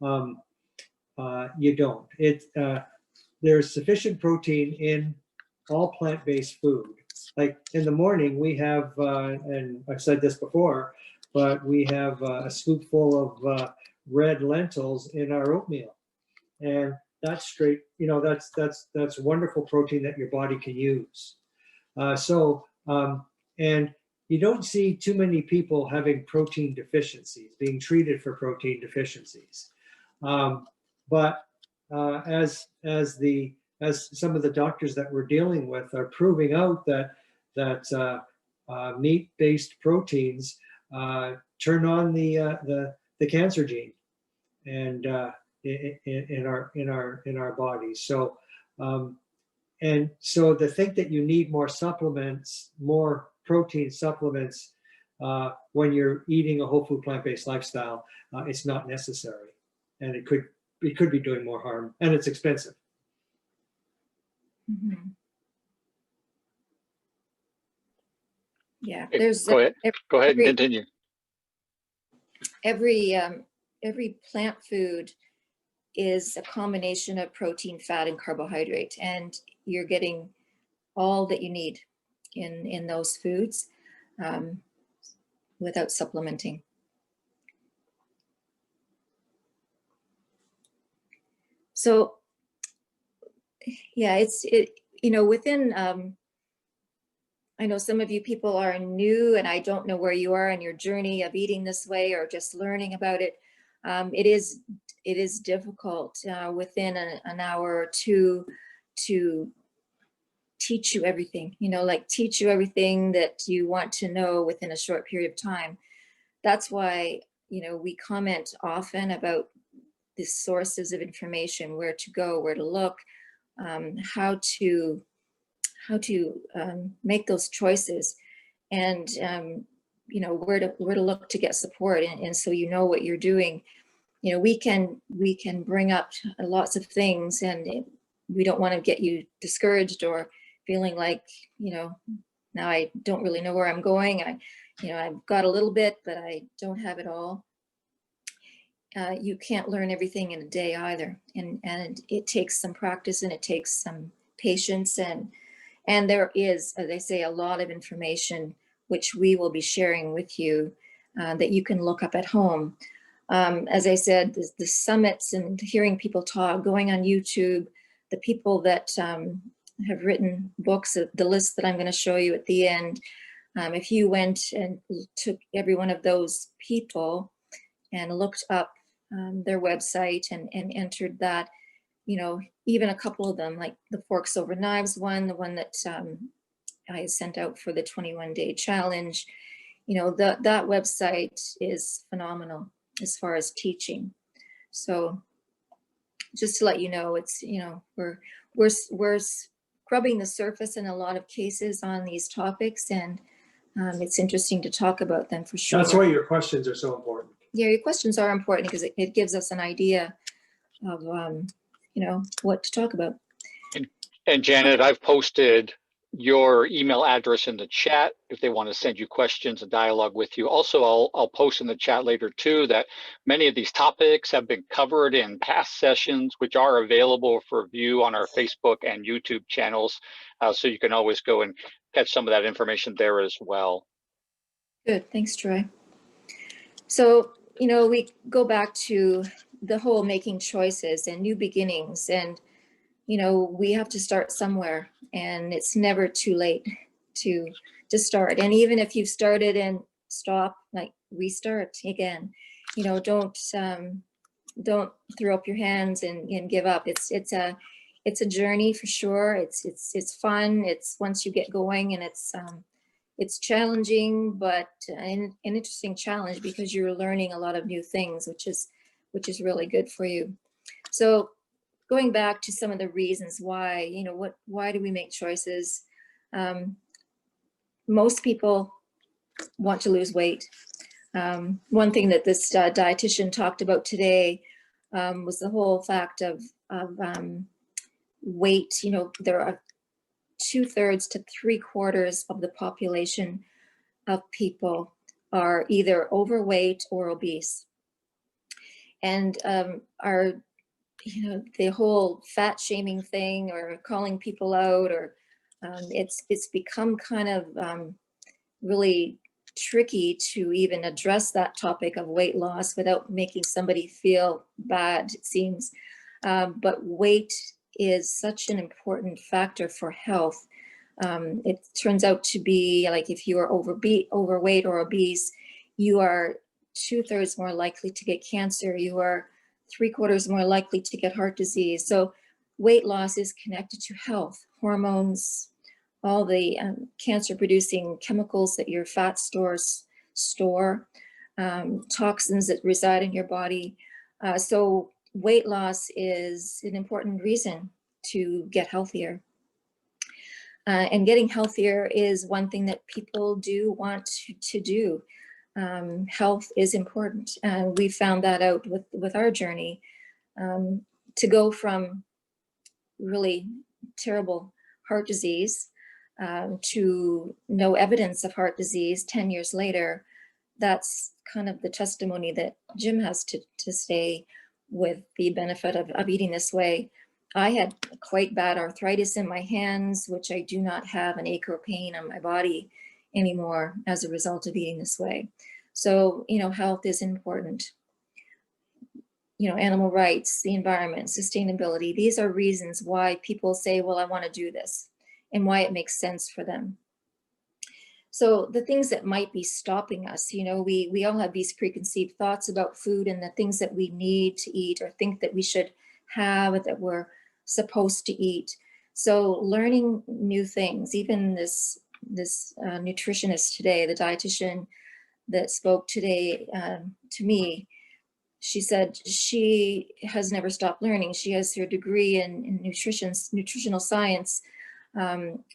you don't. There's sufficient protein in all plant-based food. Like in the morning, we have, and I've said this before, but we have a scoopful of red lentils in our oatmeal, and that's straight. You know, that's wonderful protein that your body can use. And you don't see too many people having protein deficiencies, being treated for protein deficiencies. But as some of the doctors that we're dealing with are proving out that meat-based proteins turn on the cancer gene, and in our bodies. So and so to think that you need more supplements, more protein supplements when you're eating a whole food plant-based lifestyle, it's not necessary, and it could be doing more harm, and it's expensive. Mm-hmm. Yeah, Okay, there's go ahead and continue. Every plant food is a combination of protein, fat, and carbohydrate, and you're getting all that you need in those foods without supplementing. So yeah, you know, within I know some of you people are new, and I don't know where you are in your journey of eating this way or just learning about it. It is difficult within an hour or two to teach you everything, you know, like teach you everything that you want to know within a short period of time. That's why, you know, we comment often about the sources of information, where to go, where to look, how to make those choices, and you know, where to look to get support, and so you know what you're doing. You know, we can bring up lots of things, and we don't want to get you discouraged or feeling like, you know, now I don't really know where I'm going. I've got a little bit, but I don't have it all. You can't learn everything in a day either, and it takes some practice, and it takes some patience, and there is, as I say, a lot of information which we will be sharing with you that you can look up at home. As I said, the summits and hearing people talk, going on YouTube, the people that have written books, the list that I'm going to show you at the end, if you went and took every one of those people and looked up their website and entered that, you know, even a couple of them, like the Forks Over Knives one, the one that I sent out for the 21-day challenge, you know, that website is phenomenal as far as teaching. So just to let you know, it's, you know, we're scrubbing the surface in a lot of cases on these topics, and it's interesting to talk about them for sure. That's why your questions are so important. Yeah, your questions are important because it gives us an idea of, you know, what to talk about. And Janet, I've posted your email address in the chat if they want to send you questions and dialogue with you. Also, I'll post in the chat later too that many of these topics have been covered in past sessions, which are available for view on our Facebook and YouTube channels. So you can always go and catch some of that information there as well. Good, thanks, Troy. So, you know, we go back to the whole making choices and new beginnings, and you know, we have to start somewhere, and it's never too late to start. And even if you've started and stop, like restart again. You know, don't throw up your hands and give up. It's a journey for sure. It's fun. It's once you get going, and it's challenging, but an interesting challenge because you're learning a lot of new things, which is really good for you. So going back to some of the reasons why, you know, why do we make choices? Most people want to lose weight. One thing that this dietitian talked about today was the whole fact of weight. You know, there are 2/3 to 3/4 of the population of people are either overweight or obese. And you know, the whole fat shaming thing or calling people out, or it's become kind of really tricky to even address that topic of weight loss without making somebody feel bad, it seems. But weight is such an important factor for health. It turns out to be like if you are overweight or obese, you are 2/3 more likely to get cancer. You are 3/4 more likely to get heart disease. So weight loss is connected to health, hormones, all the cancer-producing chemicals that your fat stores store, toxins that reside in your body. So weight loss is an important reason to get healthier. And getting healthier is one thing that people do want to do. Health is important, and we found that out with our journey. To go from really terrible heart disease to no evidence of heart disease 10 years later, that's kind of the testimony that Jim has to say with the benefit of eating this way. I had quite bad arthritis in my hands, which I do not have an ache or pain on my body anymore as a result of eating this way. So, you know, health is important. You know, animal rights, the environment, sustainability, these are reasons why people say, well, I want to do this, and why it makes sense for them. So the things that might be stopping us, you know, we all have these preconceived thoughts about food and the things that we need to eat or think that we should have, that we're supposed to eat. So learning new things, even this nutritionist today, the dietitian that spoke today to me, she said she has never stopped learning. She has her degree in nutritional science.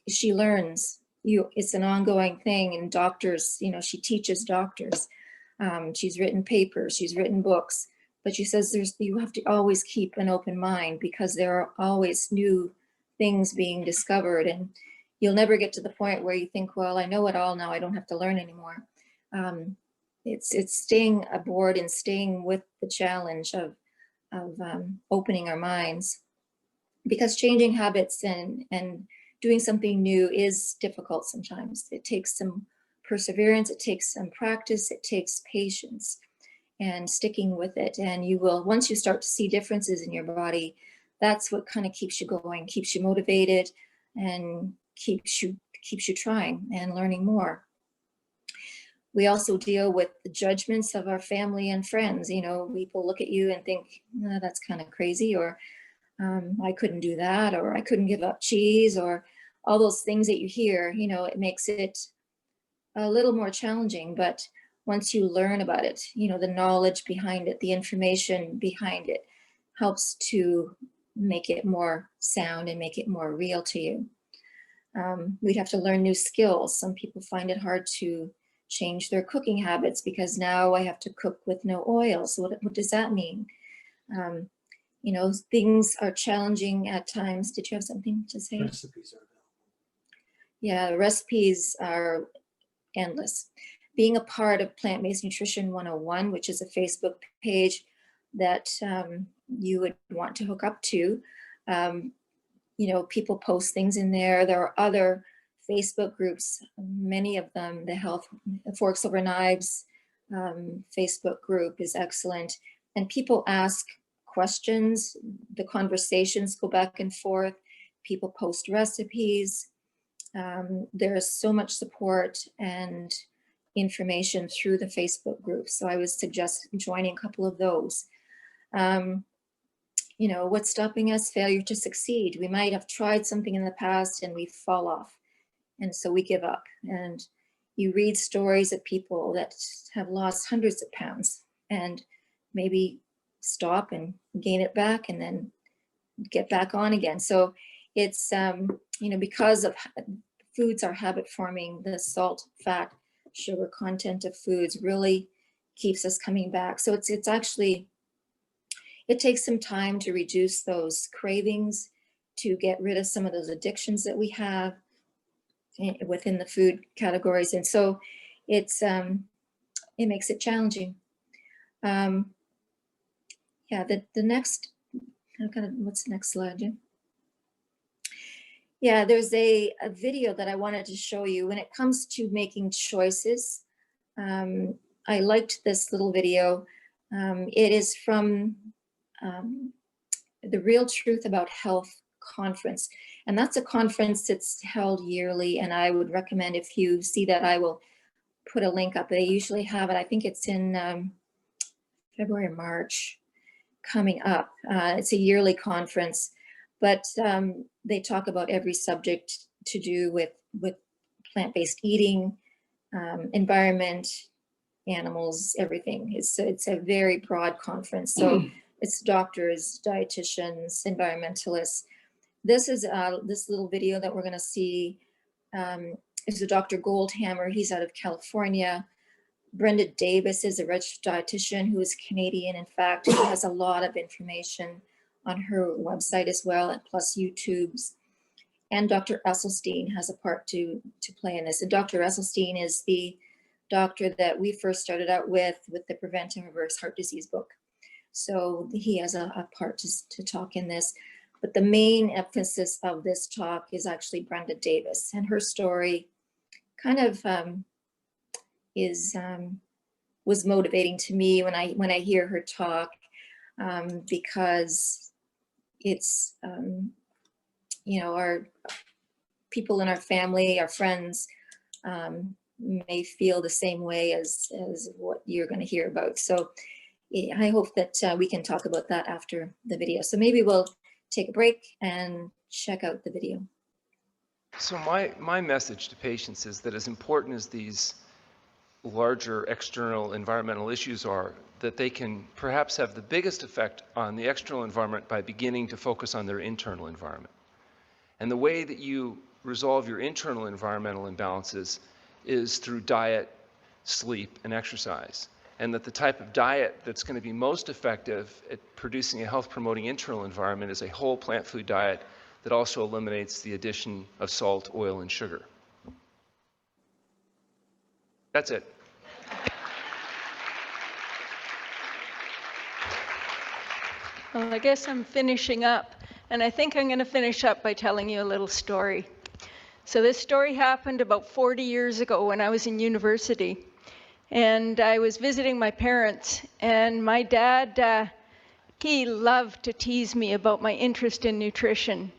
She learns. It's an ongoing thing, and doctors, you know, she teaches doctors. She's written papers, she's written books, but she says you have to always keep an open mind because there are always new things being discovered, and you'll never get to the point where you think, well, I know it all now, I don't have to learn anymore. It's staying aboard and staying with the challenge of opening our minds, because changing habits and doing something new is difficult sometimes. It takes some perseverance, it takes some practice, it takes patience and sticking with it. And you will, once you start to see differences in your body, that's what kind of keeps you going, keeps you motivated, and keeps you trying and learning more. We also deal with the judgments of our family and friends. You know, people look at you and think, oh, that's kind of crazy, or I couldn't do that, or I couldn't give up cheese, or all those things that you hear. You know, it makes it a little more challenging, but once you learn about it, you know, the knowledge behind it, the information behind it helps to make it more sound and make it more real to you. We'd have to learn new skills. Some people find it hard to change their cooking habits because now I have to cook with no oil. So what does that mean? You know, things are challenging at times. Did you have something to say? Recipes are available. Yeah, the recipes are endless. Being a part of Plant Based Nutrition 101, which is a Facebook page that you would want to hook up to, you know, people post things in there. There are other Facebook groups, many of them, the Health Forks Over Knives Facebook group is excellent. And people ask questions, the conversations go back and forth, people post recipes. There is so much support and information through the Facebook group. So I would suggest joining a couple of those. You know, what's stopping us? Failure to succeed. We might have tried something in the past and we fall off. And so we give up. And you read stories of people that have lost hundreds of pounds and maybe stop and gain it back and then get back on again. So it's, you know, because of foods are habit forming, the salt, fat, sugar content of foods really keeps us coming back. So it's actually, it takes some time to reduce those cravings, to get rid of some of those addictions that we have within the food categories. And so it's, it makes it challenging. Yeah, the next, what's the next slide, Jim? Yeah, there's a video that I wanted to show you when it comes to making choices. I liked this little video. It is from the Real Truth About Health conference. And that's a conference that's held yearly. And I would recommend, if you see that, I will put a link up. They usually have it. I think it's in February or March coming up. It's a yearly conference, but they talk about every subject to do with plant-based eating, environment, animals, everything. It's a very broad conference. So it's doctors, dietitians, environmentalists. This is this little video that we're going to see is a Dr. Goldhammer. He's out of California. Brenda Davis is a registered dietitian who is Canadian. In fact, she has a lot of information on her website as well, and plus YouTube's. And Dr. Esselstyn has a part to play in this. And Dr. Esselstyn is the doctor that we first started out with the Prevent and Reverse Heart Disease book. So he has a part to talk in this. But the main emphasis of this talk is actually Brenda Davis, and her story kind of was motivating to me when I hear her talk, because it's you know, our people in our family, our friends may feel the same way as what you're going to hear about. So I hope that we can talk about that after the video. So maybe we'll take a break and check out the video. So my message to patients is that as important as these larger external environmental issues are, that they can perhaps have the biggest effect on the external environment by beginning to focus on their internal environment. And the way that you resolve your internal environmental imbalances is through diet, sleep, and exercise. And that the type of diet that's going to be most effective at producing a health-promoting internal environment is a whole plant food diet that also eliminates the addition of salt, oil, and sugar. That's it. Well, I guess I'm finishing up, and I think I'm going to finish up by telling you a little story. So this story happened about 40 years ago when I was in university, and I was visiting my parents, and my dad, he loved to tease me about my interest in nutrition.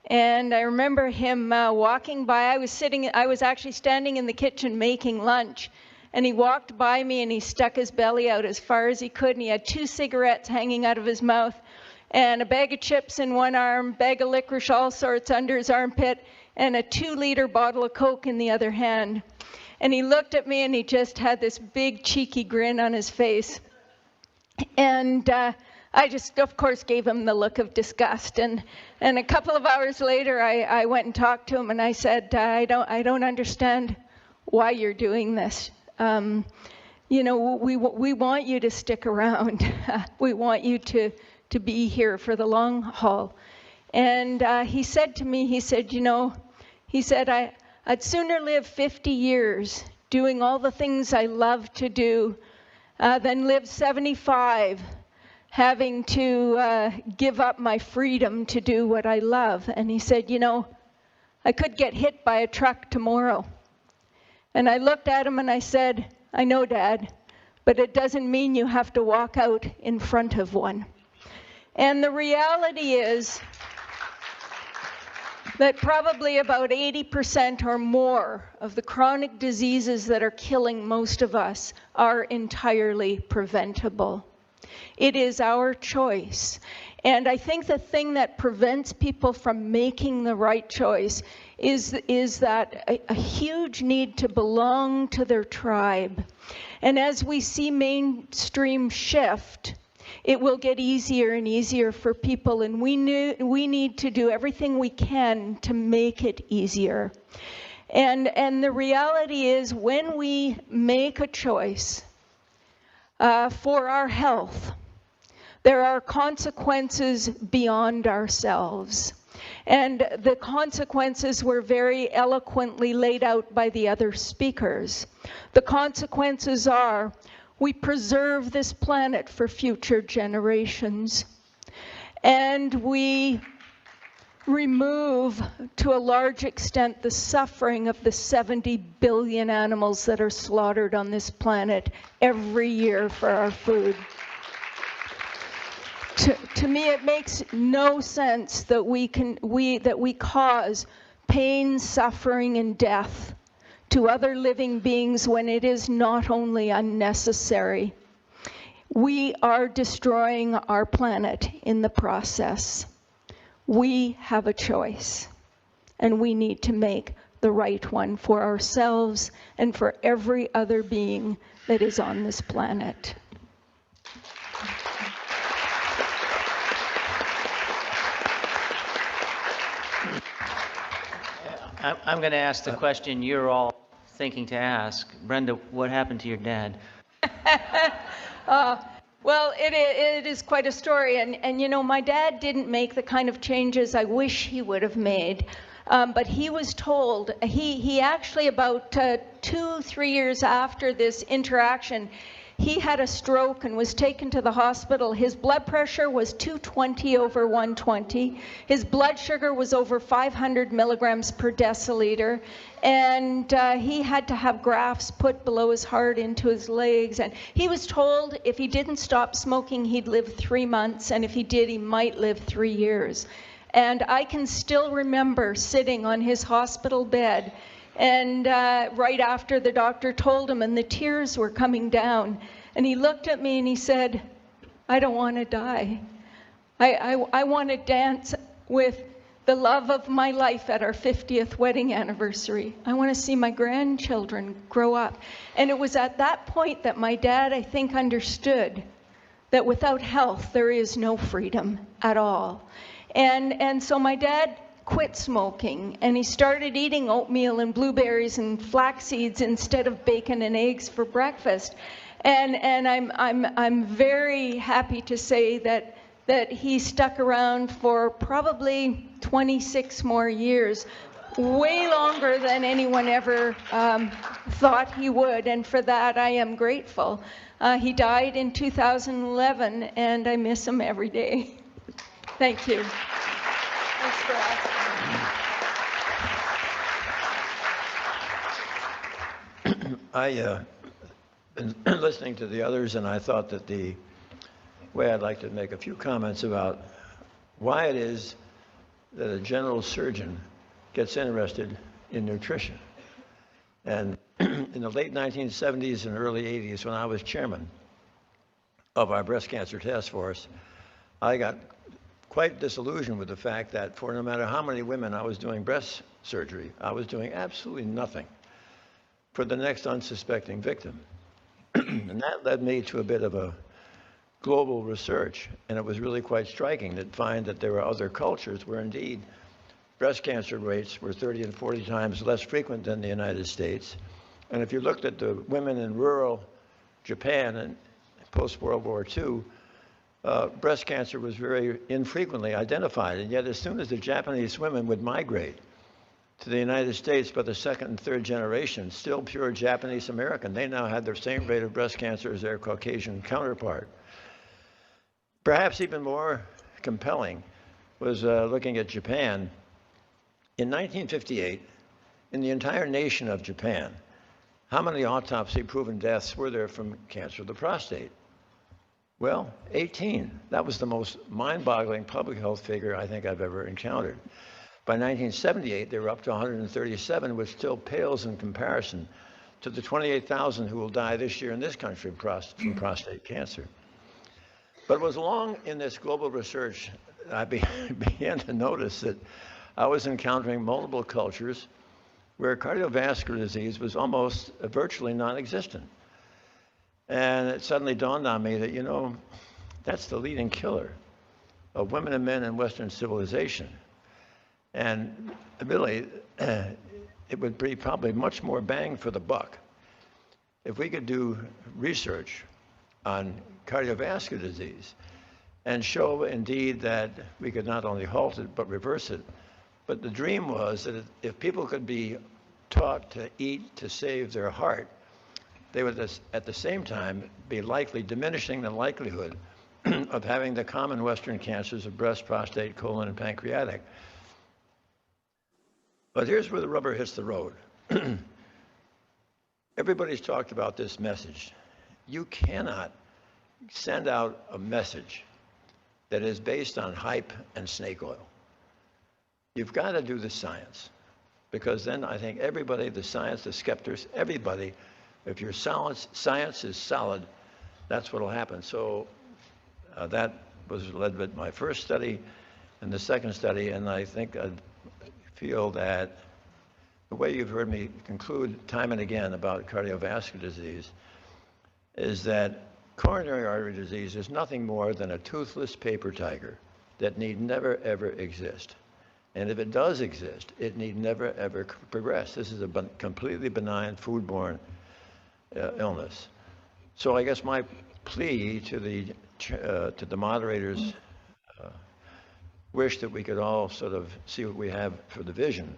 And I remember him walking by. I was actually standing in the kitchen making lunch, and he walked by me and he stuck his belly out as far as he could, and he had 2 cigarettes hanging out of his mouth and a bag of chips in one arm, bag of licorice, all sorts under his armpit, and a 2-liter bottle of Coke in the other hand. And he looked at me and he just had this big cheeky grin on his face. And I just, of course, gave him the look of disgust. And a couple of hours later, I went and talked to him and I said, I don't understand why you're doing this. You know, we want you to stick around. We want you to be here for the long haul. And he said to me, he said, you know, he said, I'd sooner live 50 years doing all the things I love to do than live 75 having to give up my freedom to do what I love. And he said, you know, I could get hit by a truck tomorrow. And I looked at him and I said, I know, Dad, but it doesn't mean you have to walk out in front of one. And the reality is that probably about 80% or more of the chronic diseases that are killing most of us are entirely preventable. It is our choice. And I think the thing that prevents people from making the right choice is that a huge need to belong to their tribe. And as we see mainstream shift, it will get easier and easier for people, and we need to do everything we can to make it easier. And the reality is, when we make a choice for our health, there are consequences beyond ourselves. And the consequences were very eloquently laid out by the other speakers. The consequences are, we preserve this planet for future generations, and we remove, to a large extent, the suffering of the 70 billion animals that are slaughtered on this planet every year for our food. To me, it makes no sense that we cause pain, suffering, and death to other living beings when it is not only unnecessary. We are destroying our planet in the process. We have a choice, and we need to make the right one for ourselves and for every other being that is on this planet. I'm going to ask the question you're all thinking to ask. Brenda, what happened to your dad? Well, it is quite a story. And you know, my dad didn't make the kind of changes I wish he would have made. But he was told, he actually about 2-3 years after this interaction, he had a stroke and was taken to the hospital. His blood pressure was 220/120. His blood sugar was over 500 milligrams per deciliter. And he had to have grafts put below his heart into his legs. And he was told if he didn't stop smoking, he'd live 3 months. And if he did, he might live 3 years. And I can still remember sitting on his hospital bed, and right after the doctor told him, and the tears were coming down, and he looked at me and he said, I don't want to die. I want to dance with the love of my life at our 50th wedding anniversary. I want to see my grandchildren grow up. And it was at that point that my dad, I think, understood that without health, there is no freedom at all. And so my dad quit smoking, and he started eating oatmeal and blueberries and flax seeds instead of bacon and eggs for breakfast. And I'm very happy to say that he stuck around for probably 26 more years, way longer than anyone ever thought he would, and for that I am grateful. He died in 2011, and I miss him every day. Thank you. Thanks for asking. I've been listening to the others, and I thought that the way I'd like to make a few comments about why it is that a general surgeon gets interested in nutrition. And in the late 1970s and early 80s, when I was chairman of our breast cancer task force, I got quite disillusioned with the fact that for no matter how many women I was doing breast surgery, I was doing absolutely nothing for the next unsuspecting victim. And that led me to a bit of a global research, and it was really quite striking to find that there were other cultures where indeed breast cancer rates were 30 and 40 times less frequent than the United States. And if you looked at the women in rural Japan and post-World War II, breast cancer was very infrequently identified. And yet as soon as the Japanese women would migrate to the United States by the second and third generation, still pure Japanese American, they now had the same rate of breast cancer as their Caucasian counterpart. Perhaps even more compelling was looking at Japan. In 1958, in the entire nation of Japan, how many autopsy-proven deaths were there from cancer of the prostate? Well, 18. That was the most mind-boggling public health figure I think I've ever encountered. By 1978, they were up to 137, which still pales in comparison to the 28,000 who will die this year in this country from prostate cancer. But it was long in this global research I began to notice that I was encountering multiple cultures where cardiovascular disease was almost virtually non-existent. And it suddenly dawned on me that, you know, that's the leading killer of women and men in Western civilization. And really, it would be probably much more bang for the buck if we could do research on cardiovascular disease and show indeed that we could not only halt it but reverse it. But the dream was that if people could be taught to eat to save their heart, they would at the same time be likely diminishing the likelihood of having the common Western cancers of breast, prostate, colon, and pancreatic. But here's where the rubber hits the road. Everybody's talked about this message. You cannot send out a message that is based on hype and snake oil. You've got to do the science, because then I think everybody, the science, the skeptics, everybody, if your science is solid, that's what will happen. So that was led by my first study and the second study, and I think I feel that the way you've heard me conclude time and again about cardiovascular disease is that coronary artery disease is nothing more than a toothless paper tiger that need never, ever exist. And if it does exist, it need never, ever progress. This is a completely benign foodborne illness. So I guess my plea to the moderators wish that we could all sort of see what we have for the vision.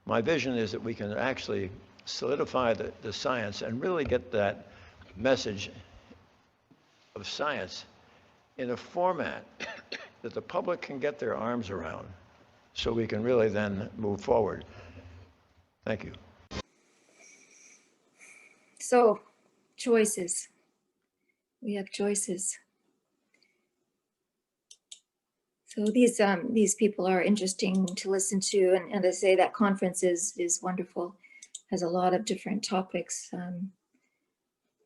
My vision is that we can actually solidify the science and really get that message of science in a format that the public can get their arms around, so we can really then move forward. Thank you. So, choices. We have choices. So these people are interesting to listen to, and I say that conference is wonderful. Has a lot of different topics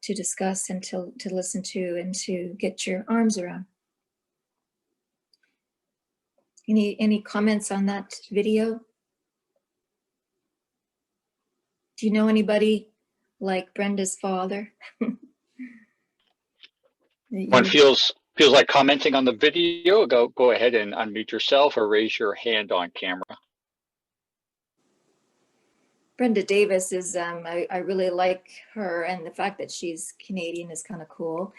to discuss and to listen to and to get your arms around. Any comments on that video? Do you know anybody like Brenda's father? One feels like commenting on the video, go ahead and unmute yourself or raise your hand on camera. Brenda Davis is, I really like her, and the fact that she's Canadian is kind of cool.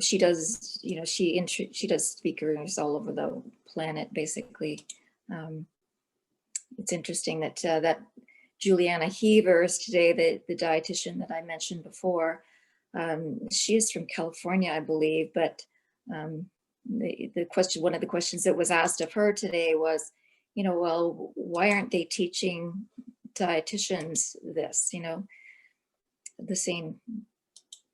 She does, you know, she does speakers all over the planet, basically. It's interesting that that Juliana Heaver is today the dietitian that I mentioned before. She is from California, I believe, but the question, one of the questions that was asked of her today was, you know, well, why aren't they teaching dietitians this, you know, the same,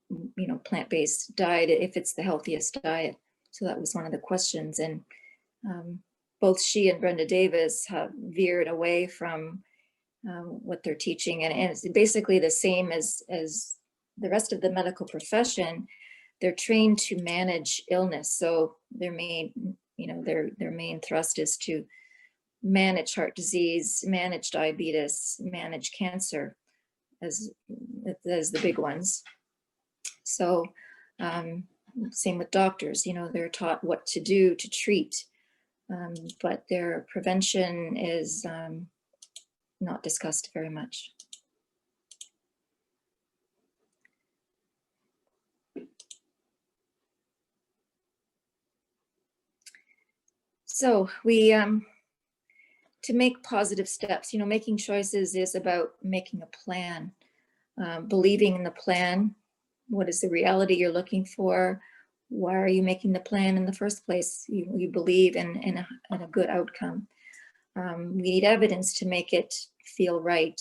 you know, plant-based diet if it's the healthiest diet? So that was one of the questions, and both she and Brenda Davis have veered away from what they're teaching, and it's basically the same as the rest of the medical profession. They're trained to manage illness, so their main, you know, their main thrust is to manage heart disease, manage diabetes, manage cancer. as the big ones. So same with doctors, they're taught what to do to treat, but their prevention is not discussed very much. So we, to make positive steps, making choices is about making a plan, believing in the plan. What is the reality you're looking for? Why are you making the plan in the first place? You believe in a good outcome. We need evidence to make it feel right.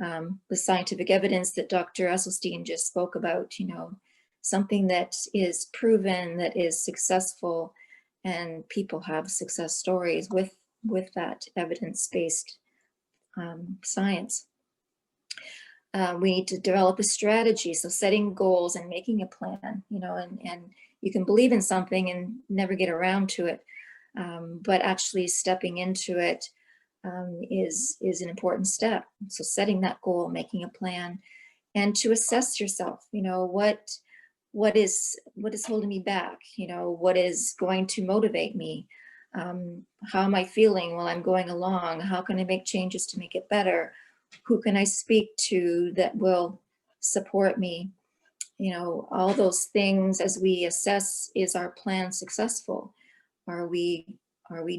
The scientific evidence that Dr. Esselstyn just spoke about, something that is proven, that is successful, and people have success stories with that evidence-based science. We need to develop a strategy. So setting goals and making a plan, and you can believe in something and never get around to it. But actually stepping into it is an important step. So setting that goal, making a plan, and to assess yourself, what is holding me back? What is going to motivate me? How am I feeling while I'm going along? How can I make changes to make it better? Who can I speak to that will support me? All those things as we assess, is our plan successful? Are we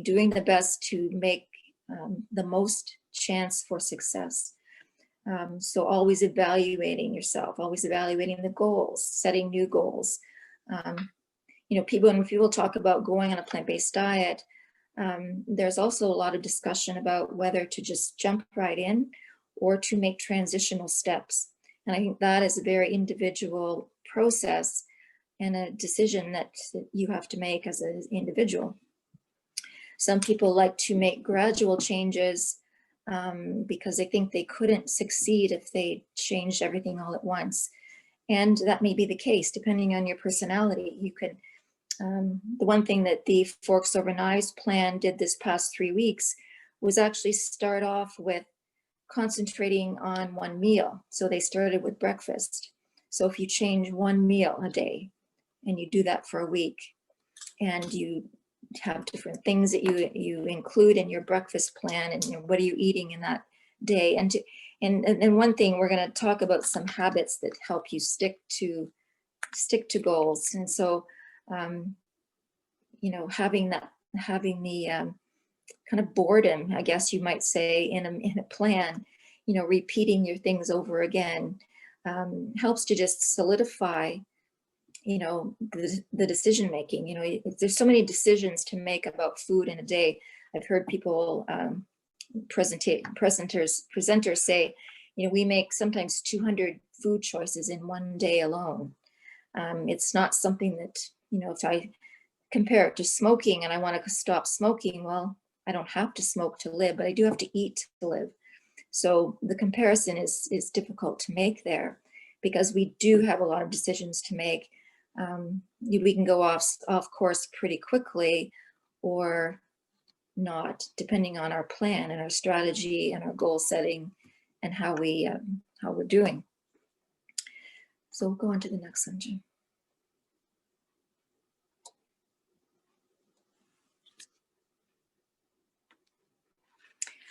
doing the best to make the most chance for success? So always evaluating yourself, always evaluating the goals, setting new goals. When people talk about going on a plant-based diet, there's also a lot of discussion about whether to just jump right in or to make transitional steps. And I think that is a very individual process and a decision that you have to make as an individual. Some people like to make gradual changes because they think they couldn't succeed if they changed everything all at once. And that may be the case, depending on your personality. You could, the one thing that the Forks Over Knives plan did this past 3 weeks was actually start off with concentrating on one meal. So they started with breakfast. So if you change one meal a day and you do that for a week, and you have different things that you include in your breakfast plan, and what are you eating in that day, and one thing, we're going to talk about some habits that help you stick to goals. And so having the kind of boredom, I guess you might say, in a plan, repeating your things over again helps to just solidify the decision making. There's so many decisions to make about food in a day. I've heard people, presenters say, we make sometimes 200 food choices in one day alone. It's not something that, if I compare it to smoking and I want to stop smoking, well, I don't have to smoke to live, but I do have to eat to live. So the comparison is difficult to make there, because we do have a lot of decisions to make. We can go off course pretty quickly or not, depending on our plan and our strategy and our goal setting and how we're doing. So we'll go on to the next one, Jim.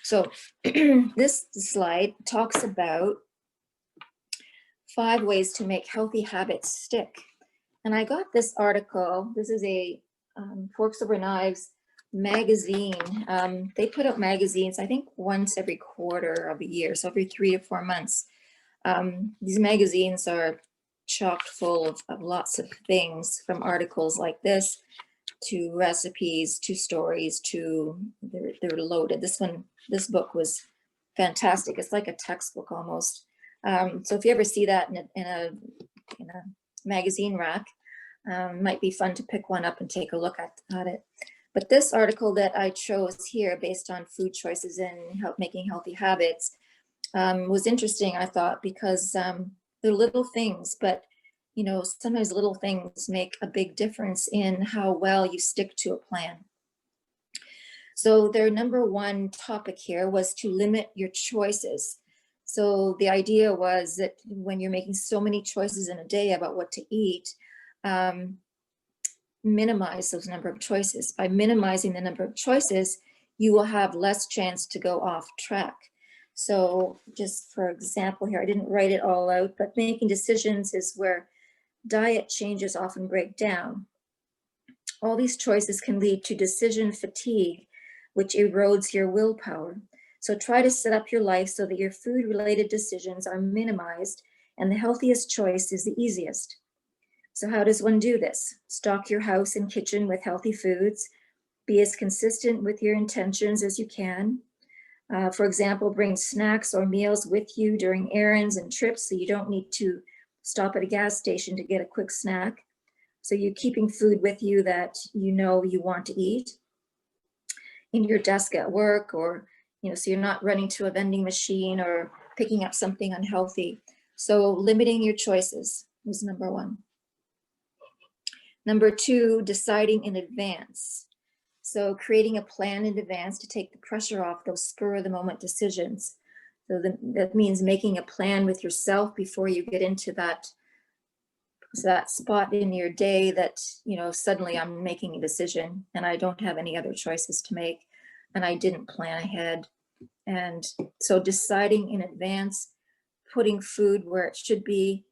So this slide talks about 5 ways to make healthy habits stick. And I got this article. This is a Forks Over Knives magazine. They put out magazines, I think, once every quarter of a year, so every 3 to 4 months. These magazines are chock full of lots of things, from articles like this to recipes to stories to they're loaded. This book was fantastic. It's like a textbook almost. So if you ever see that in a magazine rack, might be fun to pick one up and take a look at it. But this article that I chose here, based on food choices and making healthy habits, was interesting, I thought, because they're little things, but sometimes little things make a big difference in how well you stick to a plan. So their number 1 topic here was to limit your choices. So the idea was that when you're making so many choices in a day about what to eat, minimize those number of choices. By minimizing the number of choices, you will have less chance to go off track. So just for example here, I didn't write it all out, but making decisions is where diet changes often break down. All these choices can lead to decision fatigue, which erodes your willpower. So try to set up your life so that your food-related decisions are minimized and the healthiest choice is the easiest. So how does one do this? Stock your house and kitchen with healthy foods. Be as consistent with your intentions as you can. For example, bring snacks or meals with you during errands and trips so you don't need to stop at a gas station to get a quick snack. So you're keeping food with you that you know you want to eat in your desk at work, or so you're not running to a vending machine or picking up something unhealthy. So limiting your choices is number one. Number two, deciding in advance. So creating a plan in advance to take the pressure off those spur of the moment decisions. So that means making a plan with yourself before you get into that spot in your day that, suddenly I'm making a decision and I don't have any other choices to make and I didn't plan ahead. And so deciding in advance, putting food where it should be,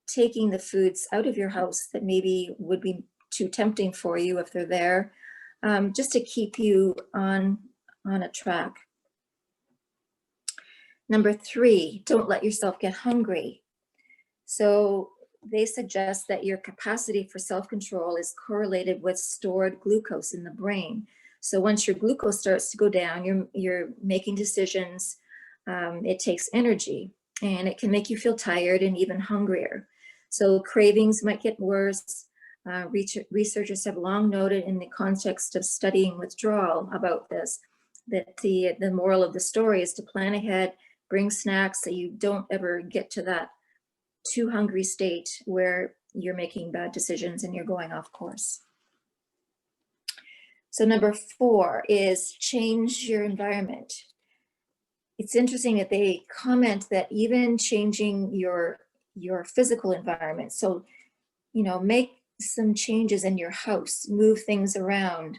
taking the foods out of your house that maybe would be too tempting for you if they're there, just to keep you on a track. Number three, don't let yourself get hungry. So they suggest that your capacity for self-control is correlated with stored glucose in the brain. So once your glucose starts to go down, you're making decisions. It takes energy and it can make you feel tired and even hungrier. So cravings might get worse. Researchers have long noted in the context of studying withdrawal about this, that the moral of the story is to plan ahead, bring snacks so you don't ever get to that too hungry state where you're making bad decisions and you're going off course. So number four is change your environment. It's interesting that they comment that even changing your physical environment, so make some changes in your house, move things around,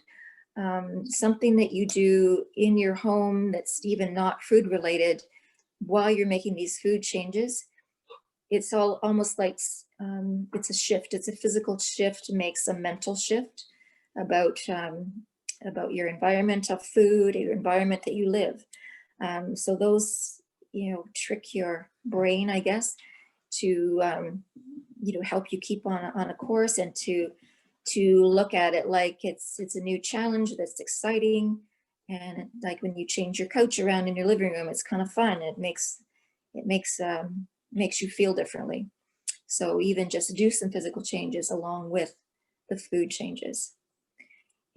something that you do in your home that's even not food related while you're making these food changes. It's almost like it's a shift. It's a physical shift, makes a mental shift about your environment of food, your environment that you live. So those, trick your brain, I guess, to help you keep on a course and to look at it like it's a new challenge that's exciting. And like when you change your couch around in your living room, it's kind of fun. It makes you feel differently. So even just do some physical changes along with the food changes.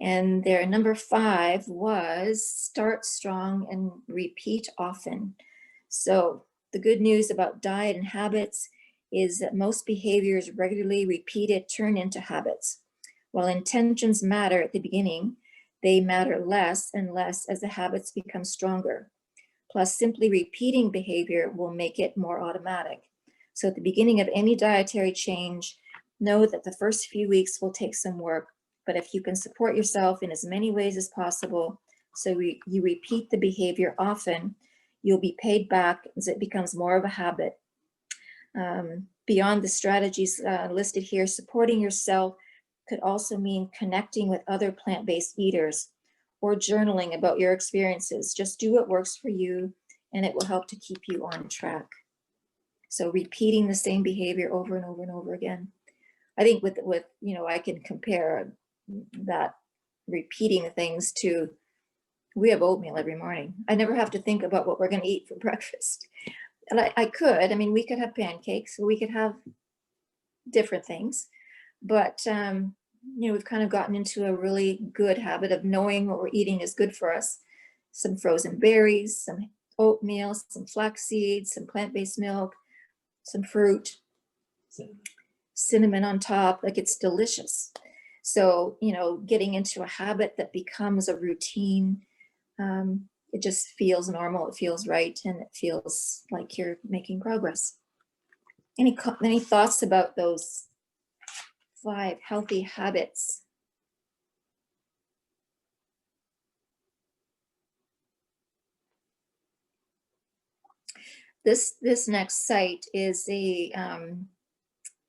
And their number five was start strong and repeat often. So the good news about diet and habits is that most behaviors regularly repeated turn into habits. While intentions matter at the beginning, they matter less and less as the habits become stronger. Plus, simply repeating behavior will make it more automatic. So at the beginning of any dietary change, know that the first few weeks will take some work, but if you can support yourself in as many ways as possible, so you repeat the behavior often, you'll be paid back as it becomes more of a habit. Beyond the strategies listed here, supporting yourself could also mean connecting with other plant-based eaters or journaling about your experiences. Just do what works for you and it will help to keep you on track. So repeating the same behavior over and over and over again. I think with I can compare that repeating things to, we have oatmeal every morning. I never have to think about what we're going to eat for breakfast. And we could have pancakes, or we could have different things, but we've kind of gotten into a really good habit of knowing what we're eating is good for us. Some frozen berries, some oatmeal, some flax seeds, some plant-based milk, some fruit, cinnamon on top, like it's delicious. So, getting into a habit that becomes a routine it just feels normal, it feels right, and it feels like you're making progress. Any thoughts about those 5 healthy habits? This next site is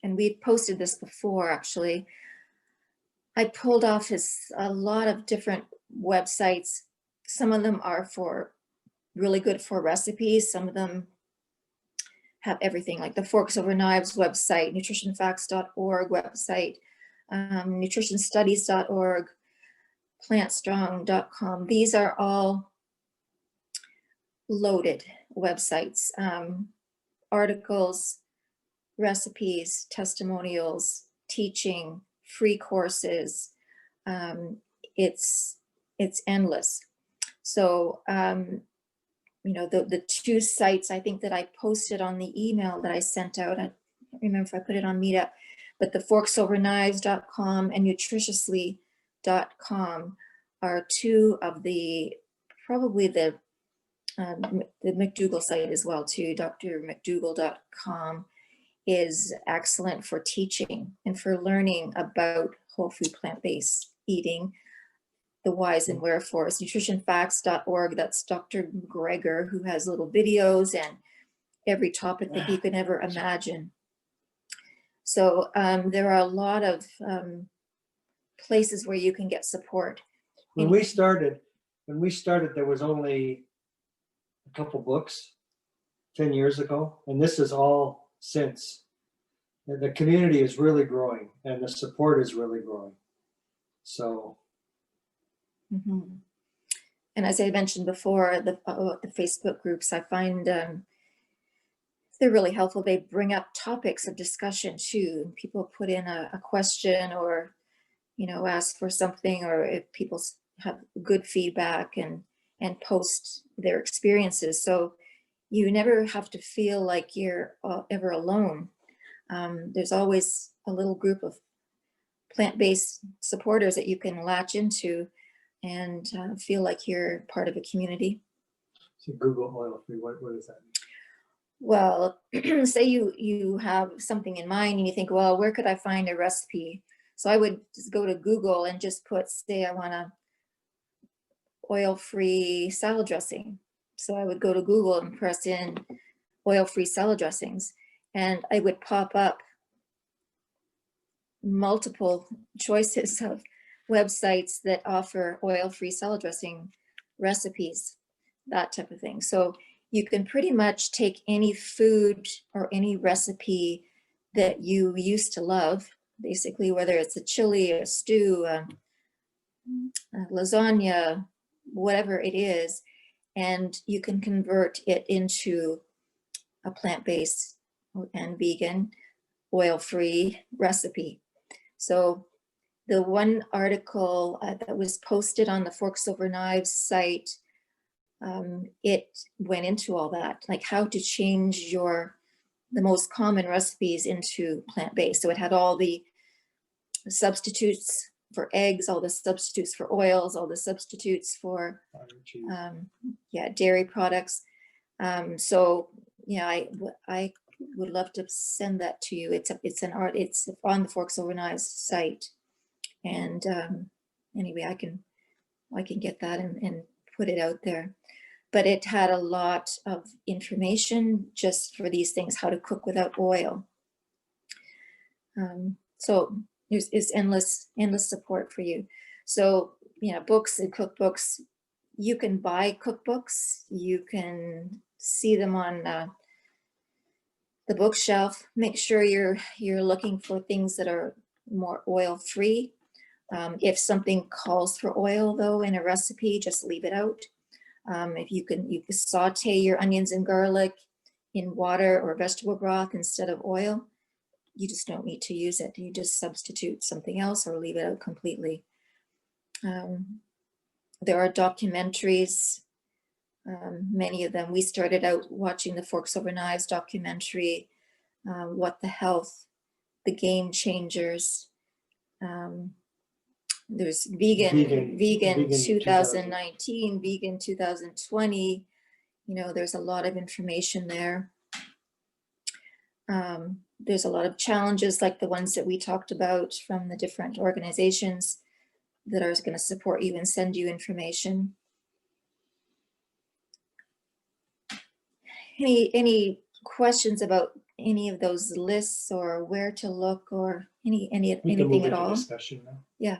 and we've posted this before actually. I pulled off a lot of different websites. Some of them are really good for recipes. Some of them have everything, like the Forks Over Knives website, nutritionfacts.org website, nutritionstudies.org, plantstrong.com. These are all loaded websites, articles, recipes, testimonials, teaching, free courses. It's endless. So, the 2 sites I think that I posted on the email that I sent out, I don't remember if I put it on Meetup, but the forksoverknives.com and nutritiously.com are 2 of probably the Mcdougall site as well too. drmcdougall.com is excellent for teaching and for learning about whole food plant-based eating, the whys and wherefores. Nutritionfacts.org, that's Dr. McGregor, who has little videos and every topic that you can ever imagine. So there are a lot of places where you can get support. When we started, there was only a couple books 10 years ago, and this is all since. And the community is really growing, and the support is really growing. So. Mm-hmm. And as I mentioned before, the Facebook groups, I find they're really helpful. They bring up topics of discussion too. People put in a question or, ask for something, or if people have good feedback and post their experiences. So you never have to feel like you're ever alone. There's always a little group of plant-based supporters that you can latch into and feel like you're part of a community. So Google oil-free, what does that mean? Well, say you have something in mind and you think, well, where could I find a recipe? So I would just go to Google and just say I want a oil-free salad dressing. So I would go to Google and press in oil-free salad dressings, and I would pop up multiple choices of websites that offer oil-free salad dressing recipes, that type of thing. So you can pretty much take any food or any recipe that you used to love, basically, whether it's a chili, a stew, a lasagna, whatever it is, and you can convert it into a plant-based and vegan, oil-free recipe. So the one article that was posted on the Forks Over Knives site, it went into all that, like how to change the most common recipes into plant-based. So it had all the substitutes for eggs, all the substitutes for oils, all the substitutes for dairy products. So I would love to send that to you. It's on the Forks Over Knives site, and anyway, I can get that and put it out there. But it had a lot of information just for these things, how to cook without oil. So there's endless support for you. So books and cookbooks, you can buy cookbooks, you can see them on the bookshelf. Make sure you're looking for things that are more oil-free. If something calls for oil though in a recipe, just leave it out. If you can saute your onions and garlic in water or vegetable broth instead of oil, you just don't need to use it. You just substitute something else or leave it out completely. There are documentaries, many of them. We started out watching the Forks Over Knives documentary, What the Health, The Game Changers. There's vegan Vegan 2019, vegan 2020. You know, there's a lot of information there. There's a lot of challenges like the ones that we talked about from the different organizations that are going to support you and send you information. Any questions about any of those lists or where to look or We can move anything at into all? discussion now. Yeah.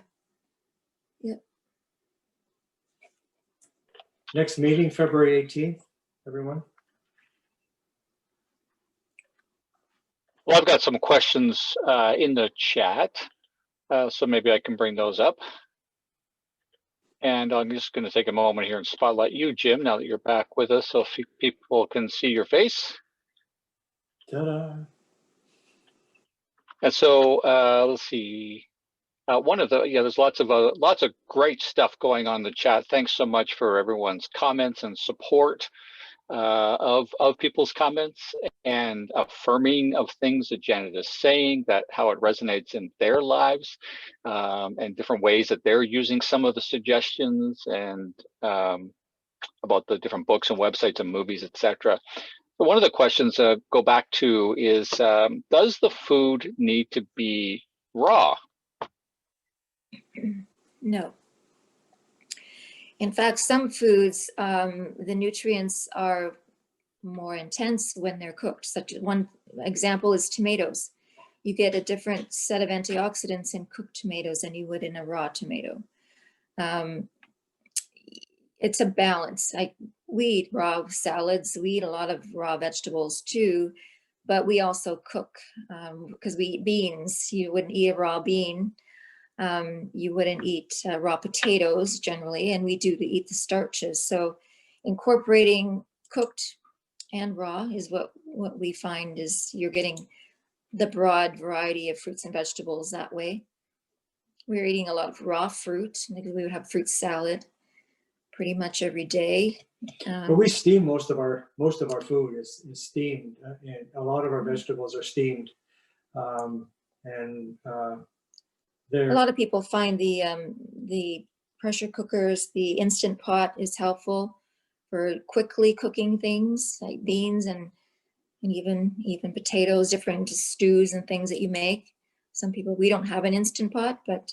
Yep. Next meeting, February 18th, everyone. Well, I've got some questions in the chat, so maybe I can bring those up. And I'm just going to take a moment here and spotlight you, Jim, now that you're back with us, so people can see your face. Ta-da. And so let's see. There's lots of great stuff going on in the chat. Thanks so much for everyone's comments and support of people's comments and affirming of things that Janet is saying, that how it resonates in their lives, and different ways that they're using some of the suggestions, and about the different books and websites and movies, etc. So one of the questions go back to is, does the food need to be raw? No. In fact, some foods, the nutrients are more intense when they're cooked. Such as one example is tomatoes. You get a different set of antioxidants in cooked tomatoes than you would in a raw tomato. It's a balance. We eat raw salads. We eat a lot of raw vegetables too, but we also cook because we eat beans. You wouldn't eat a raw bean. You wouldn't eat raw potatoes generally, and we do eat the starches. So incorporating cooked and raw is what we find is you're getting the broad variety of fruits and vegetables that way. We're eating a lot of raw fruit because we would have fruit salad pretty much every day. But we steam most of our food is steamed, and a lot of our vegetables are steamed, a lot of people find the pressure cookers, the Instant Pot is helpful for quickly cooking things like beans and even potatoes, different stews and things that you make. Some people, we don't have an Instant Pot, but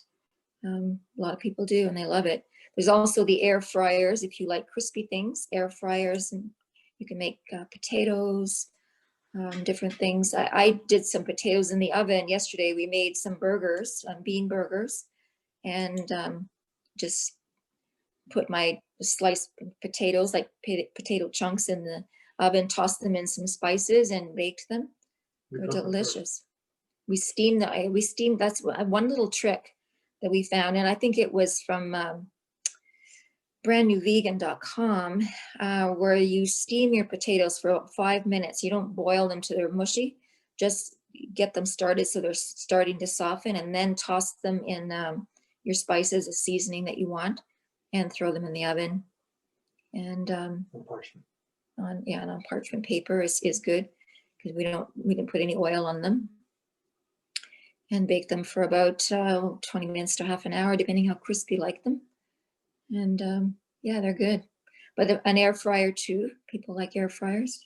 a lot of people do and they love it. There's also the air fryers if you like crispy things, air fryers, and you can make potatoes, different things. I did some potatoes in the oven yesterday. We made some burgers, bean burgers, and just put my sliced potatoes, like potato chunks, in the oven, tossed them in some spices and baked them. They're delicious. We steamed, that's one little trick that we found. And I think it was from brandnewvegan.com, where you steam your potatoes for about 5 minutes. You don't boil them till they're mushy, just get them started so they're starting to soften, and then toss them in your spices, a seasoning that you want, and throw them in the oven. And on parchment paper is good because we didn't put any oil on them. And bake them for about 20 minutes to half an hour, depending how crispy you like them. And yeah, they're good. But an air fryer too. People like air fryers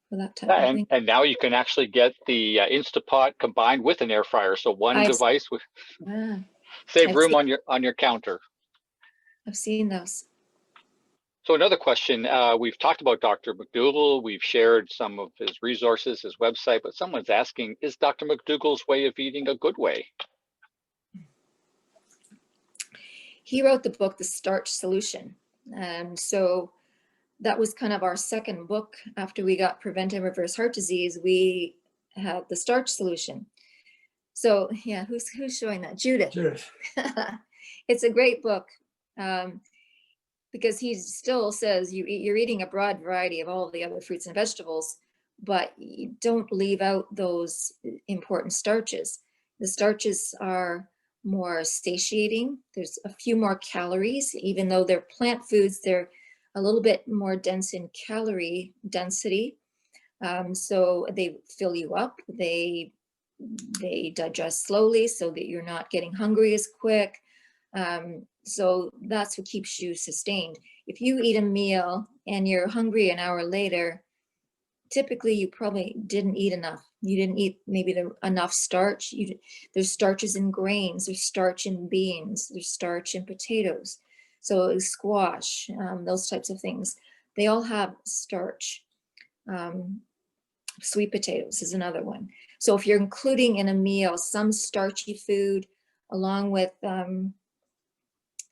for that type of thing. And now you can actually get the Instapot combined with an air fryer. So one device with save room on your counter. I've seen those. So another question, we've talked about Dr. Mcdougall, we've shared some of his resources, his website, but someone's asking, is Dr. Mcdougall's way of eating a good way? He wrote the book, The Starch Solution. And so that was kind of our second book after we got Prevent and Reverse Heart Disease. We had The Starch Solution. So yeah, who's showing that? Judith. It's a great book. Because he still says you're eating a broad variety of all the other fruits and vegetables, but you don't leave out those important starches. The starches are more satiating. There's a few more calories, even though they're plant foods, they're a little bit more dense in calorie density. So they fill you up. They digest slowly so that you're not getting hungry as quick. So that's what keeps you sustained. If you eat a meal and you're hungry an hour later, typically you probably didn't eat enough. You didn't eat maybe enough starch. There's starches in grains, there's starch in beans, there's starch in potatoes. So squash, those types of things, they all have starch. Sweet potatoes is another one. So if you're including in a meal some starchy food along with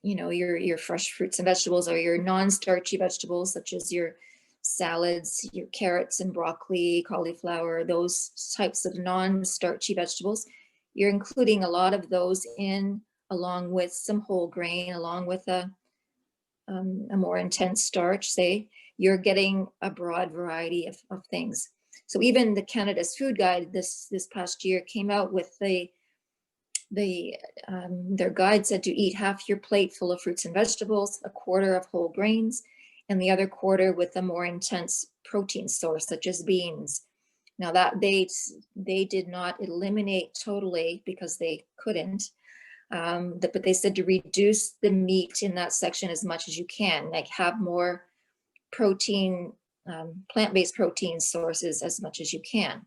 your fresh fruits and vegetables, or your non-starchy vegetables such as your salads, your carrots and broccoli, cauliflower, those types of non-starchy vegetables, you're including a lot of those in, along with some whole grain, along with a more intense starch, say, you're getting a broad variety of things. So even the Canada's Food Guide this past year came out with their guide said to eat half your plate full of fruits and vegetables, a quarter of whole grains, and the other quarter with a more intense protein source such as beans. Now that they did not eliminate totally because they couldn't, but they said to reduce the meat in that section as much as you can, like have more protein, plant-based protein sources as much as you can.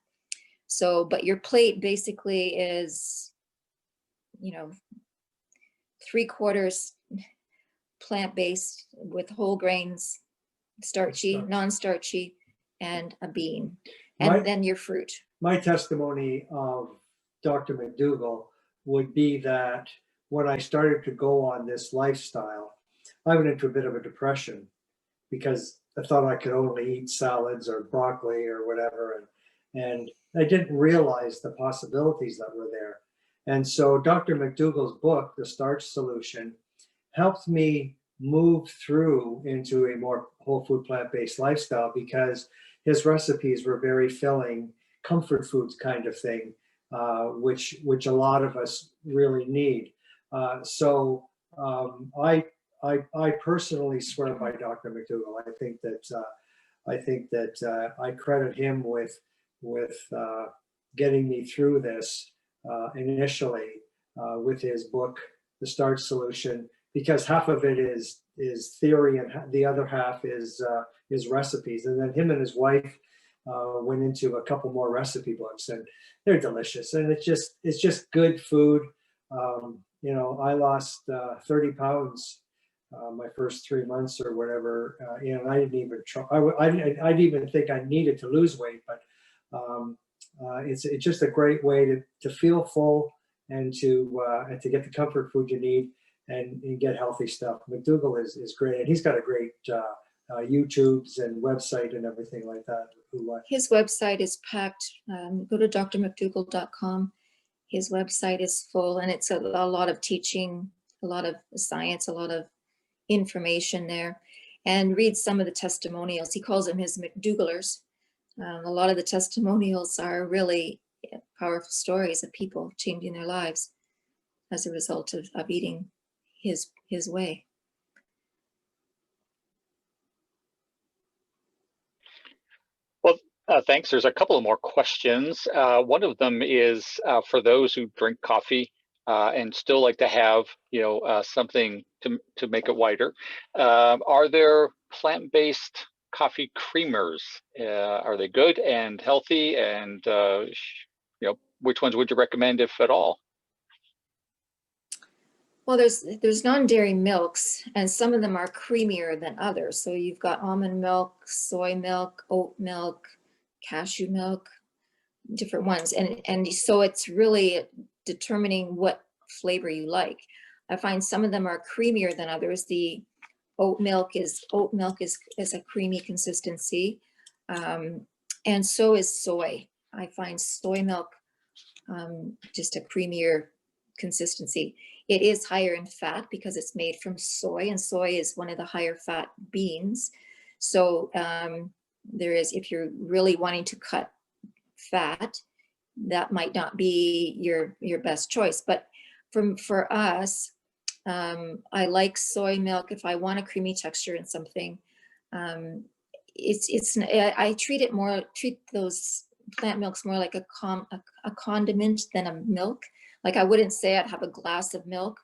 So, but your plate basically is, 3/4 plant-based with whole grains, starchy, non-starchy, and a bean, and then your fruit. My testimony of Dr. Mcdougall would be that when I started to go on this lifestyle, I went into a bit of a depression because I thought I could only eat salads or broccoli or whatever, and I didn't realize the possibilities that were there. And so Dr. Mcdougall's book, The Starch Solution, helped me move through into a more whole food plant-based lifestyle because his recipes were very filling, comfort foods kind of thing, which a lot of us really need. So I personally swear by Dr. Mcdougall. I think that I credit him with getting me through this initially with his book, The Starch Solution, because half of it is theory and the other half is recipes. And then him and his wife went into a couple more recipe books, and they're delicious. And it's just good food. I lost 30 pounds my first 3 months or whatever, and I didn't even try. I didn't even think I needed to lose weight, but it's just a great way to feel full and to get the comfort food you need and get healthy stuff. Mcdougall is great, and he's got a great YouTubes and website and everything like that. His website is packed. Go to drmcdougall.com. His website is full, and it's a lot of teaching, a lot of science, a lot of information there. And read some of the testimonials. He calls them his Mcdougallers. A lot of the testimonials are really powerful stories of people changing their lives as a result of eating his way. Well, thanks. There's a couple of more questions. One of them is for those who drink coffee and still like to have, something to make it whiter. Are there plant-based coffee creamers? Are they good and healthy? And which ones would you recommend, if at all? Well, there's non-dairy milks, and some of them are creamier than others. So you've got almond milk, soy milk, oat milk, cashew milk, different ones. And so it's really determining what flavor you like. I find some of them are creamier than others. The oat milk is a creamy consistency, and so is soy. I find soy milk just a creamier consistency. It is higher in fat because it's made from soy, and soy is one of the higher fat beans. So there is, if you're really wanting to cut fat, that might not be your best choice. But for us, I like soy milk if I want a creamy texture in something. I treat those plant milks more like a condiment than a milk. Like I wouldn't say I'd have a glass of milk,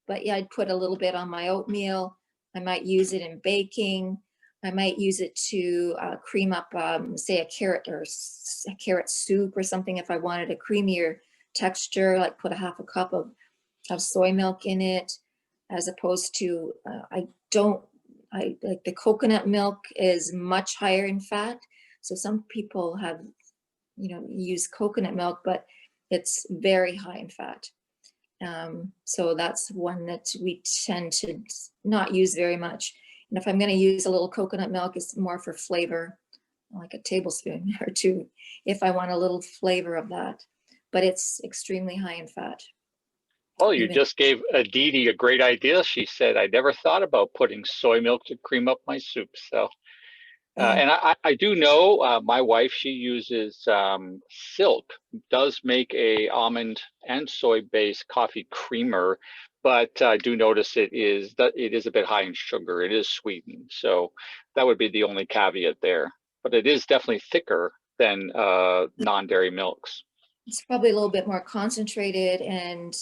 But yeah, I'd put a little bit on my oatmeal. I might use it in baking. I might use it to cream up, say, a carrot or a carrot soup or something if I wanted a creamier texture, like put a half a cup of soy milk in it, as opposed to, I like the coconut milk is much higher in fat. So some people have, use coconut milk, but it's very high in fat. So that's one that we tend to not use very much. And if I'm going to use a little coconut milk, it's more for flavor, like a tablespoon or two, if I want a little flavor of that. But it's extremely high in fat. Oh, you just gave Aditi a great idea. She said, I never thought about putting soy milk to cream up my soup. So, and I do know my wife, she uses Silk, does make a almond and soy based coffee creamer, but I do notice it is a bit high in sugar. It is sweetened. So that would be the only caveat there, but it is definitely thicker than non-dairy milks. It's probably a little bit more concentrated and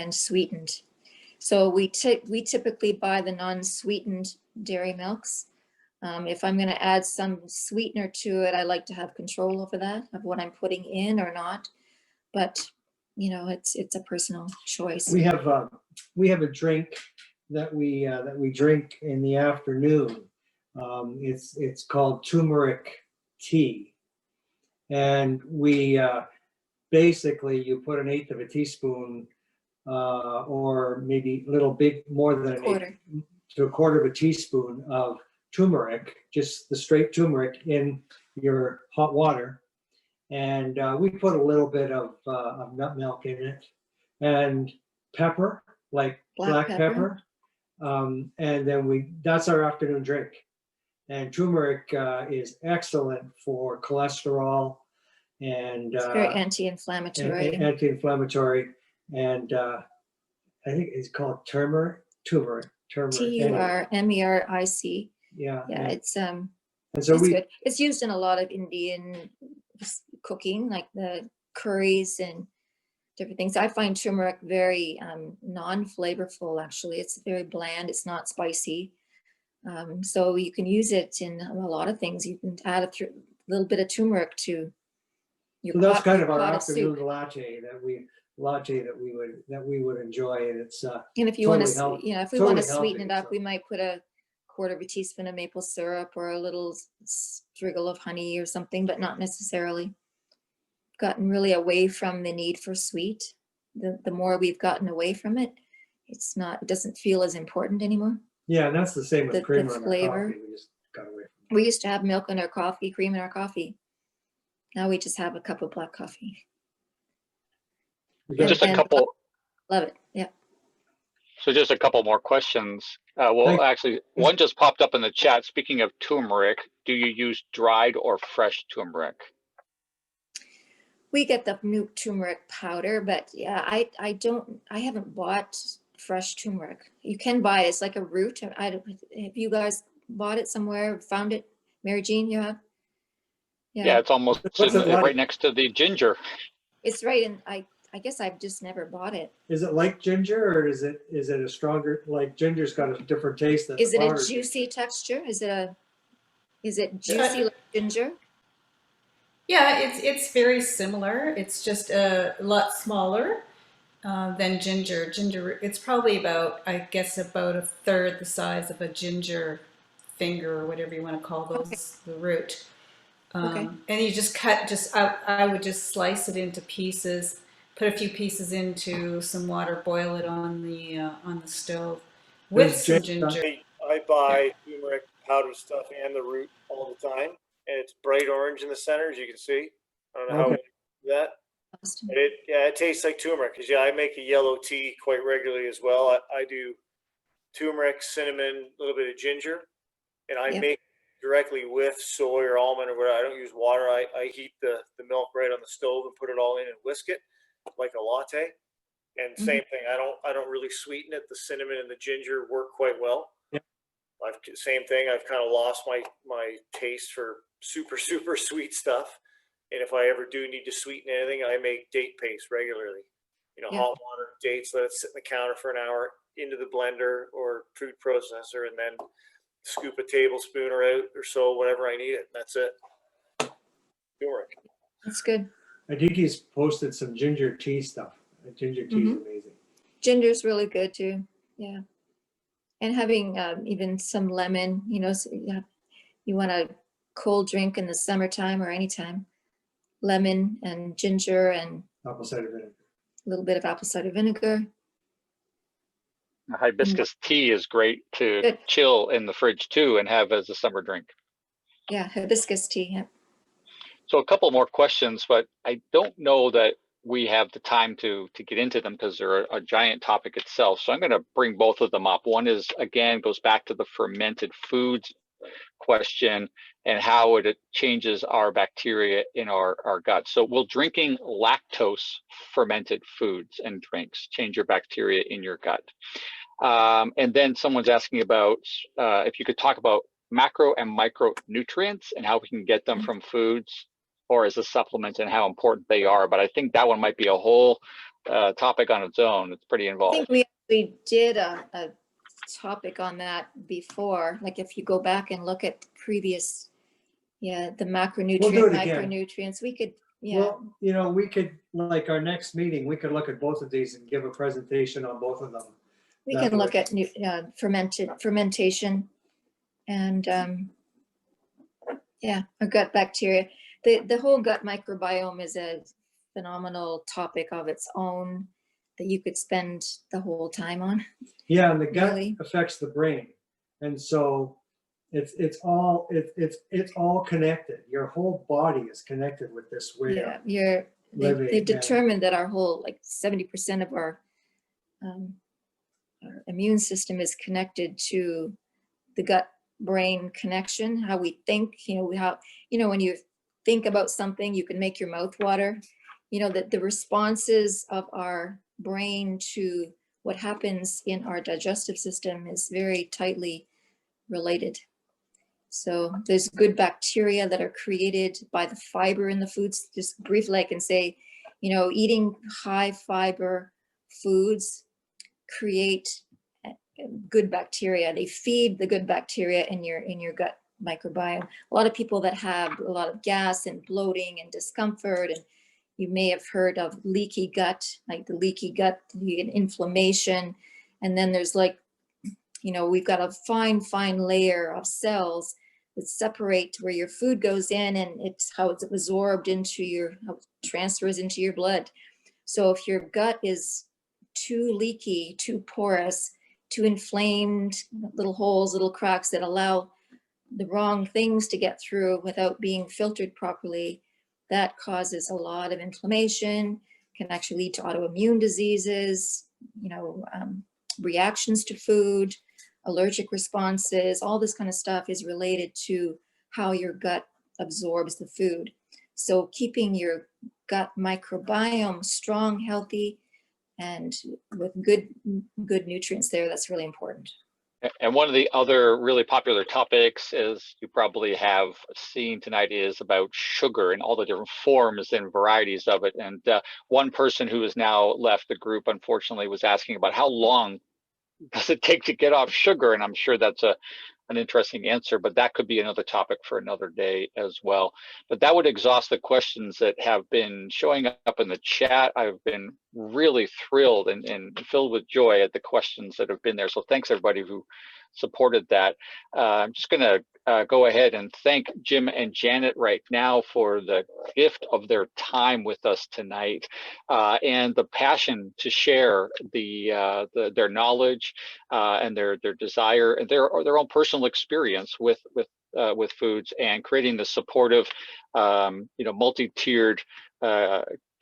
sweetened. So we typically buy the non-sweetened dairy milks. If I'm going to add some sweetener to it, I like to have control over that, of what I'm putting in or not. But it's a personal choice. We have a drink that we drink in the afternoon. It's called Turmeric Tea, and we basically you put 1/8 of a teaspoon, or maybe a little bit more than a quarter of a teaspoon of turmeric, just the straight turmeric, in your hot water. And we put a little bit of nut milk in it, and pepper, like black pepper. And then that's our afternoon drink. And turmeric is excellent for cholesterol, and it's very anti-inflammatory. Anti-inflammatory, and I think it's called turmeric. Turmeric. Yeah, it's and so it's good. It's used in a lot of Indian cooking, like the curries and different things. I find turmeric very non-flavorful. Actually, it's very bland. It's not spicy. So you can use it in a lot of things. You can add a little bit of turmeric to your. So that's kind of our afternoon latte that we would enjoy, and it's and if you want to, if we want to sweeten it up, so we might put a quarter of a teaspoon of maple syrup or a little striggle of honey or something, but not necessarily. Gotten really away from the need for sweet. The more we've gotten away from it, it doesn't feel as important anymore. Yeah, and that's the same with creamer the in our flavor. coffee. We just got away from it. We used to have milk in our coffee, cream in our coffee. Now we just have a cup of black coffee. Just a couple. Love it. Yeah. So just a couple more questions. Actually, one just popped up in the chat. Speaking of turmeric, do you use dried or fresh turmeric? We get the new turmeric powder, but yeah, I haven't bought fresh turmeric. You can buy it. It's like a root. Have you guys bought it somewhere, found it? Mary Jean, you have? Yeah, it's almost right next to the ginger. It's right, and I guess I've just never bought it. Is it like ginger, or is it a stronger, like ginger's got a different taste than Is it a juicy texture? Is it juicy like ginger? Yeah, it's very similar. It's just a lot smaller than ginger. Ginger, it's probably about a third the size of a ginger finger, or whatever you want to call those, the root. And you just I would just slice it into pieces, put a few pieces into some water, boil it on the stove with some ginger. I buy turmeric powder stuff and the root all the time, and it's bright orange in the center, as you can see. I don't know how that. But it tastes like turmeric, because I make a yellow tea quite regularly as well. I do turmeric, cinnamon, a little bit of ginger, and I make directly with soy or almond or whatever. I don't use water. I heat the milk right on the stove and put it all in and whisk it like a latte. And same thing. I don't really sweeten it. The cinnamon and the ginger work quite well. Same thing. I've kind of lost my taste for super sweet stuff. And if I ever do need to sweeten anything, I make date paste regularly. Yeah. hot water, dates, let it sit on the counter for an hour, into the blender or food processor, and then scoop a tablespoon or out or so, whatever I need it. That's it. Turmeric. That's good. I think he's posted some ginger tea stuff. Ginger tea is amazing. Ginger's really good too. Yeah. And having even some lemon, so you want a cold drink in the summertime or anytime, lemon and ginger and Apple cider vinegar. a little bit of apple cider vinegar. Hibiscus tea is great to Good. chill in the fridge too and have as a summer drink. Yeah, hibiscus tea. Yeah. So a couple more questions, but I don't know that we have the time to get into them because they're a giant topic itself. So I'm going to bring both of them up. One is, again, goes back to the fermented foods question and how it changes our bacteria in our gut. So will drinking lactose fermented foods and drinks change your bacteria in your gut? And then someone's asking about if you could talk about macro and micronutrients and how we can get them from foods or as a supplement and how important they are. But I think that one might be a whole topic on its own. It's pretty I involved. think we actually did a topic on that before. Like if you go back and look at previous, the macronutrient, We'll do it again. micronutrients, we could, Well, we could, like our next meeting, we could look at both of these and give a presentation on both of them. we can look at fermentation and our gut bacteria. The whole gut microbiome is a phenomenal topic of its own that you could spend the whole time on. Yeah, and the gut Really? affects the brain, and so it's all connected. Your whole body is connected with this way. They've living, determined that our whole, like 70% of our immune system is connected to the gut brain connection, how we think, when you think about something, you can make your mouth water, that the responses of our brain to what happens in our digestive system is very tightly related. So there's good bacteria that are created by the fiber in the foods. Just briefly, I can say, eating high fiber foods create good bacteria. They feed the good bacteria in your gut microbiome. A lot of people that have a lot of gas and bloating and discomfort, and you may have heard of leaky gut, like the leaky gut, you get inflammation. And then there's we've got a fine layer of cells that separate where your food goes in, and it's how it's absorbed how it transfers into your blood. So if your gut is too leaky, too porous, too inflamed, little holes, little cracks that allow the wrong things to get through without being filtered properly, that causes a lot of inflammation, can actually lead to autoimmune diseases, reactions to food, allergic responses. All this kind of stuff is related to how your gut absorbs the food. So keeping your gut microbiome strong, healthy, and with good nutrients there, that's really important. And one of the other really popular topics, as you probably have seen tonight, is about sugar and all the different forms and varieties of it. And one person who has now left the group, unfortunately, was asking about how long does it take to get off sugar? And I'm sure that's an interesting answer, but that could be another topic for another day as well. But that would exhaust the questions that have been showing up in the chat. I've been really thrilled and filled with joy at the questions that have been there. So thanks everybody who supported that. I'm just gonna go ahead and thank Jim and Janet right now for the gift of their time with us tonight and the passion to share their knowledge and their desire and their own personal experience with foods and creating the supportive, multi-tiered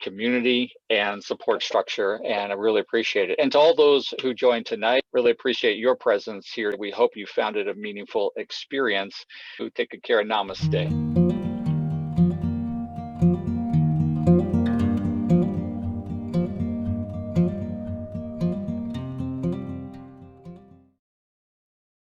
community and support structure, and I really appreciate it. And to all those who joined tonight, really appreciate your presence here. We hope you found it a meaningful experience. Take good care and namaste.